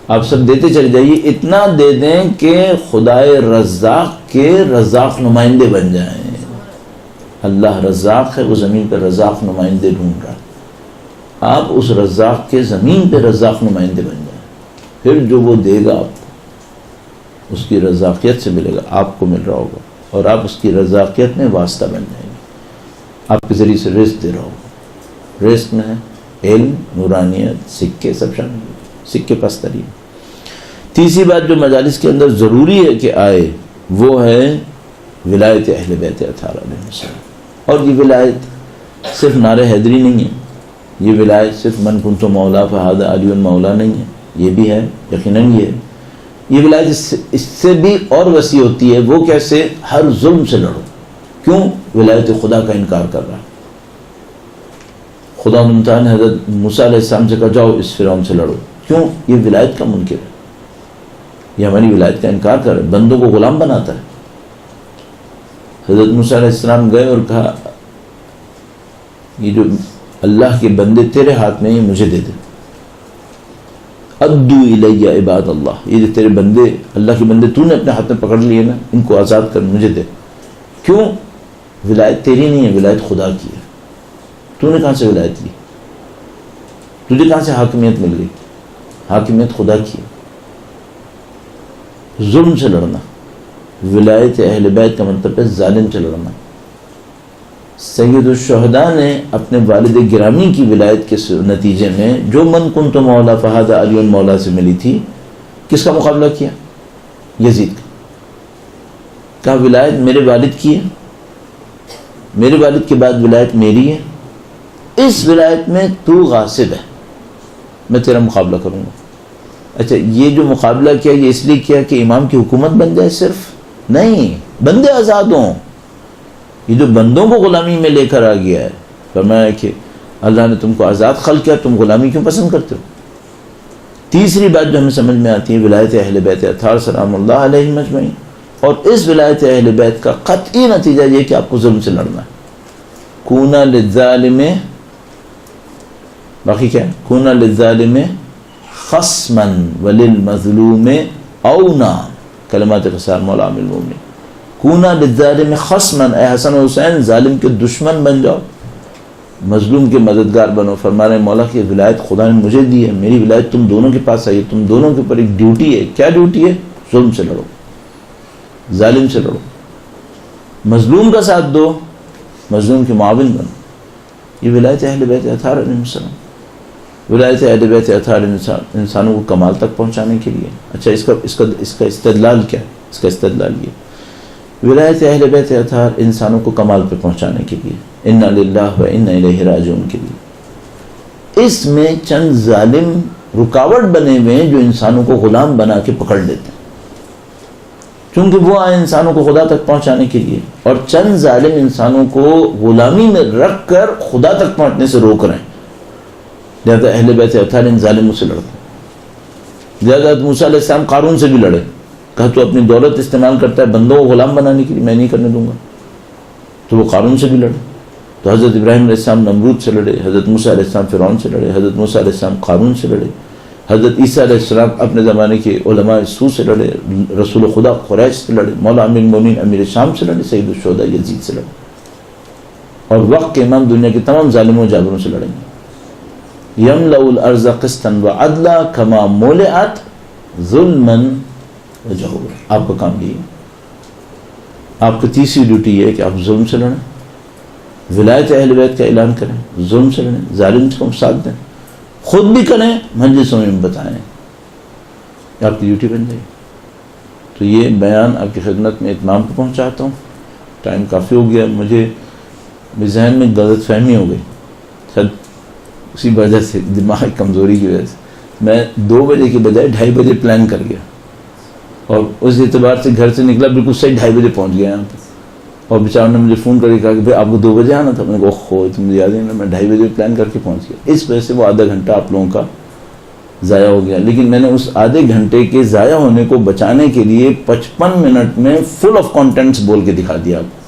آپ سب دیتے چلے جائیے. اتنا دے دیں کہ خدائے رزاق کے رزاق نمائندے بن جائیں. اللہ رزاق ہے، وہ زمین پر رزاق نمائندے ڈھونڈ رہا ہے. آپ اس رزاق کے زمین پہ رزاق نمائندے بن جائیں. پھر جو وہ دے گا آپ کو اس کی رزاقیت سے ملے گا، آپ کو مل رہا ہوگا، اور آپ اس کی رزاقیت میں واسطہ بن جائیں گے. آپ کے ذریعے سے رزق دے رہا ہوگا. رزق میں ہے علم، نورانیت، سکے سب شامل ہیں. سکے پس ترین. تیسری بات جو مجالس کے اندر ضروری ہے کہ آئے وہ ہے ولایت اہل بیت اطہار علیہ السلام. اور یہ ولایت صرف نعرہ حیدری نہیں ہے، یہ ولایت صرف من کنت مولا فہذا علی مولا نہیں ہے. یہ بھی ہے، یقیناً یہ ہے. یہ ولایت اس سے بھی اور وسیع ہوتی ہے. وہ کیسے؟ ہر ظلم سے لڑو. کیوں؟ ولایت خدا کا انکار کر رہا ہے. خدا ممتحان حضرت موسیٰ علیہ السلام سے کہا جاؤ اس فرعون سے لڑو. کیوں؟ یہ ولایت کا منکر ہے، یہ ہماری ولایت کا انکار کر رہا ہے، بندوں کو غلام بناتا ہے. حضرت موسیٰ علیہ السلام گئے اور کہا یہ جو اللہ کے بندے تیرے ہاتھ میں یہ مجھے دے دے. ادو الیہ عباد اللہ، یہ جو تیرے بندے اللہ کے بندے تو نے اپنے ہاتھ میں پکڑ لیے نا، ان کو آزاد کر مجھے دے. کیوں؟ ولایت تیری نہیں ہے، ولایت خدا کی ہے. تو نے کہاں سے ولایت لی؟ تجھے کہاں سے حاکمیت مل گئی؟ حاکمیت خدا کی ہے. ظلم سے لڑنا، ولایت اہل بیت کا مطلب ہے ظالم سے لڑنا. سید الشہداء نے اپنے والد گرامی کی ولایت کے نتیجے میں جو من کنت مولا فہذا علی مولا سے ملی تھی، کس کا مقابلہ کیا؟ یزید کا. کہا ولایت میرے والد کی ہے، میرے والد کے بعد ولایت میری ہے، اس ولایت میں تو غاصب ہے، میں تیرا مقابلہ کروں گا. اچھا یہ جو مقابلہ کیا یہ اس لیے کیا کہ امام کی حکومت بن جائے؟ صرف نہیں، بندے آزاد ہوں. یہ جو بندوں کو غلامی میں لے کر آ گیا ہے، فرمایا کہ اللہ نے تم کو آزاد خلق کیا، تم غلامی کیوں پسند کرتے ہو؟ تیسری بات جو ہمیں سمجھ میں آتی ہے ولایت اہل بیت اطہار سلام اللہ علیہم اجمعین، اور اس ولایت اہل بیت کا قطعی نتیجہ یہ کہ آپ کو ظلم سے لڑنا ہے. کونا للظالم، باقی کیا ہے؟ کونا للظالم خصما وللمظلوم اونا، کلمات قصار مولا عامل المومنین. کونا للظالم خصما، اے حسن و حسین ظالم کے دشمن بن جاؤ، مظلوم کے مددگار بنو. فرما رہے مولا کی ولایت خدا نے مجھے دی ہے، میری ولایت تم دونوں کے پاس آئی ہے، تم دونوں کے اوپر ایک ڈیوٹی ہے. کیا ڈیوٹی ہے؟ ظلم سے لڑو، ظالم سے لڑو، مظلوم کا ساتھ دو، مظلوم کے معاون بنو. یہ ولایت اہل بیت اطہار علیہ السلام. ولایت اہل بیت اطہار انسانوں کو کمال تک پہنچانے کے لیے. اچھا اس کا استدلال کیا ہے؟ اس کا استدلال یہ ولایت اہل بیت اطہار انسانوں کو کمال پہ پہنچانے کے لیے، انا للہ و انا الیہ راجعون کے لیے. اس میں چند ظالم رکاوٹ بنے ہوئے ہیں جو انسانوں کو غلام بنا کے پکڑ لیتے ہیں، چونکہ وہ آئے انسانوں کو خدا تک پہنچانے کے لیے، اور چند ظالم انسانوں کو غلامی میں رکھ کر خدا تک پہنچنے سے روک رہے ہیں. لہذا اہل بیت اطہار ان ظالموں سے لڑتے ہیں. لہذا موسیٰ علیہ السلام قارون سے بھی لڑے، کہا تو اپنی دولت استعمال کرتا ہے بندوں کو غلام بنانے کے لیے، میں نہیں کرنے دوں گا. تو وہ قارون سے بھی لڑے. تو حضرت ابراہیم علیہ السلام نمرود سے لڑے، حضرت موسیٰ علیہ السلام فرعون سے لڑے، حضرت موسیٰ علیہ السلام قارون سے لڑے، حضرت عیسیٰ علیہ السلام اپنے زمانے کے علماء سو سے لڑے، رسول خدا قریش سے لڑے، مولا امیر المومنین امیر شام سے لڑے، سید الشہداء یزید سے لڑے، اور وقت کے امام دنیا کے تمام ظالموں جابروں سے لڑیں گے. یملأ الارض قسطا وعدلا کما ملئت ظلما وجورا. آپ کا کام یہی ہے. آپ کی تیسری ڈیوٹی یہ ہے کہ آپ ظلم سے لڑیں، ولایت اہل بیت کا اعلان کریں، ظلم سے لڑیں، ظالم کو ساتھ دیں، خود بھی کریں، مجلسوں میں بتائیں، آپ کی ڈیوٹی بن جائے. تو یہ بیان آپ کی خدمت میں اتمام کو پہنچاتا ہوں. ٹائم کافی ہو گیا. مجھے ذہن میں غلط فہمی ہو گئی، شاید اسی وجہ سے، دماغی کمزوری کی وجہ سے میں 2 بجے کے بجائے 2:30 بجے پلان کر گیا، اور اس اعتبار سے گھر سے نکلا بالکل صحیح 2:30 بجے پہنچ گیا یہاں پہ. اور بیچاروں نے مجھے فون کر کے کہا کہ بھائی آپ کو 2 بجے آنا تھا. میں نے کہا اوہ تو مجھے یاد نہیں، میں 2:30 بجے پلان کر کے پہنچ گیا. اس وجہ سے وہ آدھا گھنٹہ آپ لوگوں کا ضائع ہو گیا. لیکن میں نے اس آدھے گھنٹے کے ضائع ہونے کو بچانے کے لیے 55 منٹ میں فل آف کانٹینٹس بول کے دکھا دیا آپ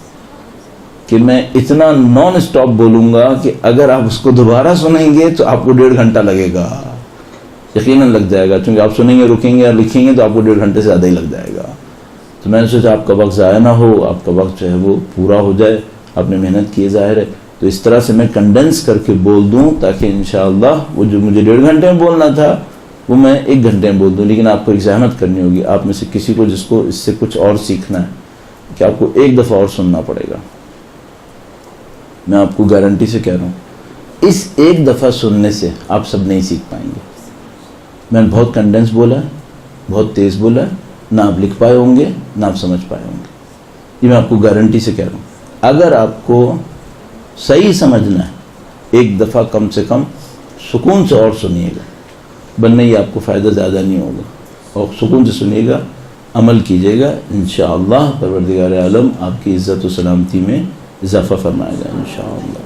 کہ میں اتنا نان اسٹاپ بولوں گا کہ اگر آپ اس کو دوبارہ سنیں گے تو آپ کو 1.5 گھنٹہ لگے گا، یقیناً لگ جائے گا. چونکہ آپ سنیں گے، رکیں گے اور لکھیں گے تو آپ کو 1.5 گھنٹے سے زیادہ ہی لگ جائے گا. تو میں نے سوچا آپ کا وقت ضائع نہ ہو، آپ کا وقت جو ہے وہ پورا ہو جائے. آپ نے محنت کی ظاہر ہے، تو اس طرح سے میں کنڈنس کر کے بول دوں تاکہ انشاءاللہ وہ جو مجھے 1.5 گھنٹے میں بولنا تھا وہ میں 1 گھنٹے میں بول دوں. لیکن آپ کو ایک زحمت کرنی ہوگی، آپ میں سے کسی کو جس کو اس سے کچھ اور سیکھنا ہے کہ آپ کو 1 دفعہ اور سننا پڑے گا. میں آپ کو گارنٹی سے کہہ رہا ہوں، اس 1 دفعہ سننے سے آپ سب نہیں سیکھ پائیں گے. میں نے بہت کنڈنس بولا ہے، بہت تیز بولا ہے، نہ آپ لکھ پائے ہوں گے نہ آپ سمجھ پائے ہوں گے. یہ میں آپ کو گارنٹی سے کہہ رہا ہوں. اگر آپ کو صحیح سمجھنا ہے 1 دفعہ کم سے کم سکون سے اور سنیے گا، ورنہ یہ آپ کو فائدہ زیادہ نہیں ہوگا. اور سکون سے سنیے گا، عمل کیجیے گا، انشاءاللہ پروردگار عالم آپ کی عزت و سلامتی میں اضافہ فرمائے گا انشاءاللہ.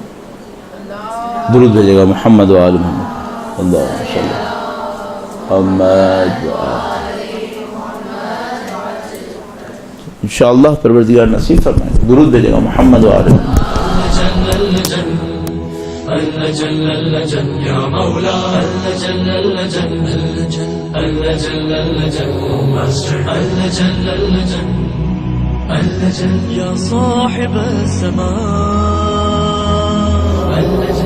درود بھیجے گا محمد و آل محمد. اللہ صلی اللہ محمد. انشاءاللہ پروردگار نصیب فرمائے. درود بھیجے گا محمد و آل محمد. اللجن اللجن يا مولا اللجن اللجن اللجن اللجن اللجن اللجن اللجن اللجن يا صاحب السماء اللجن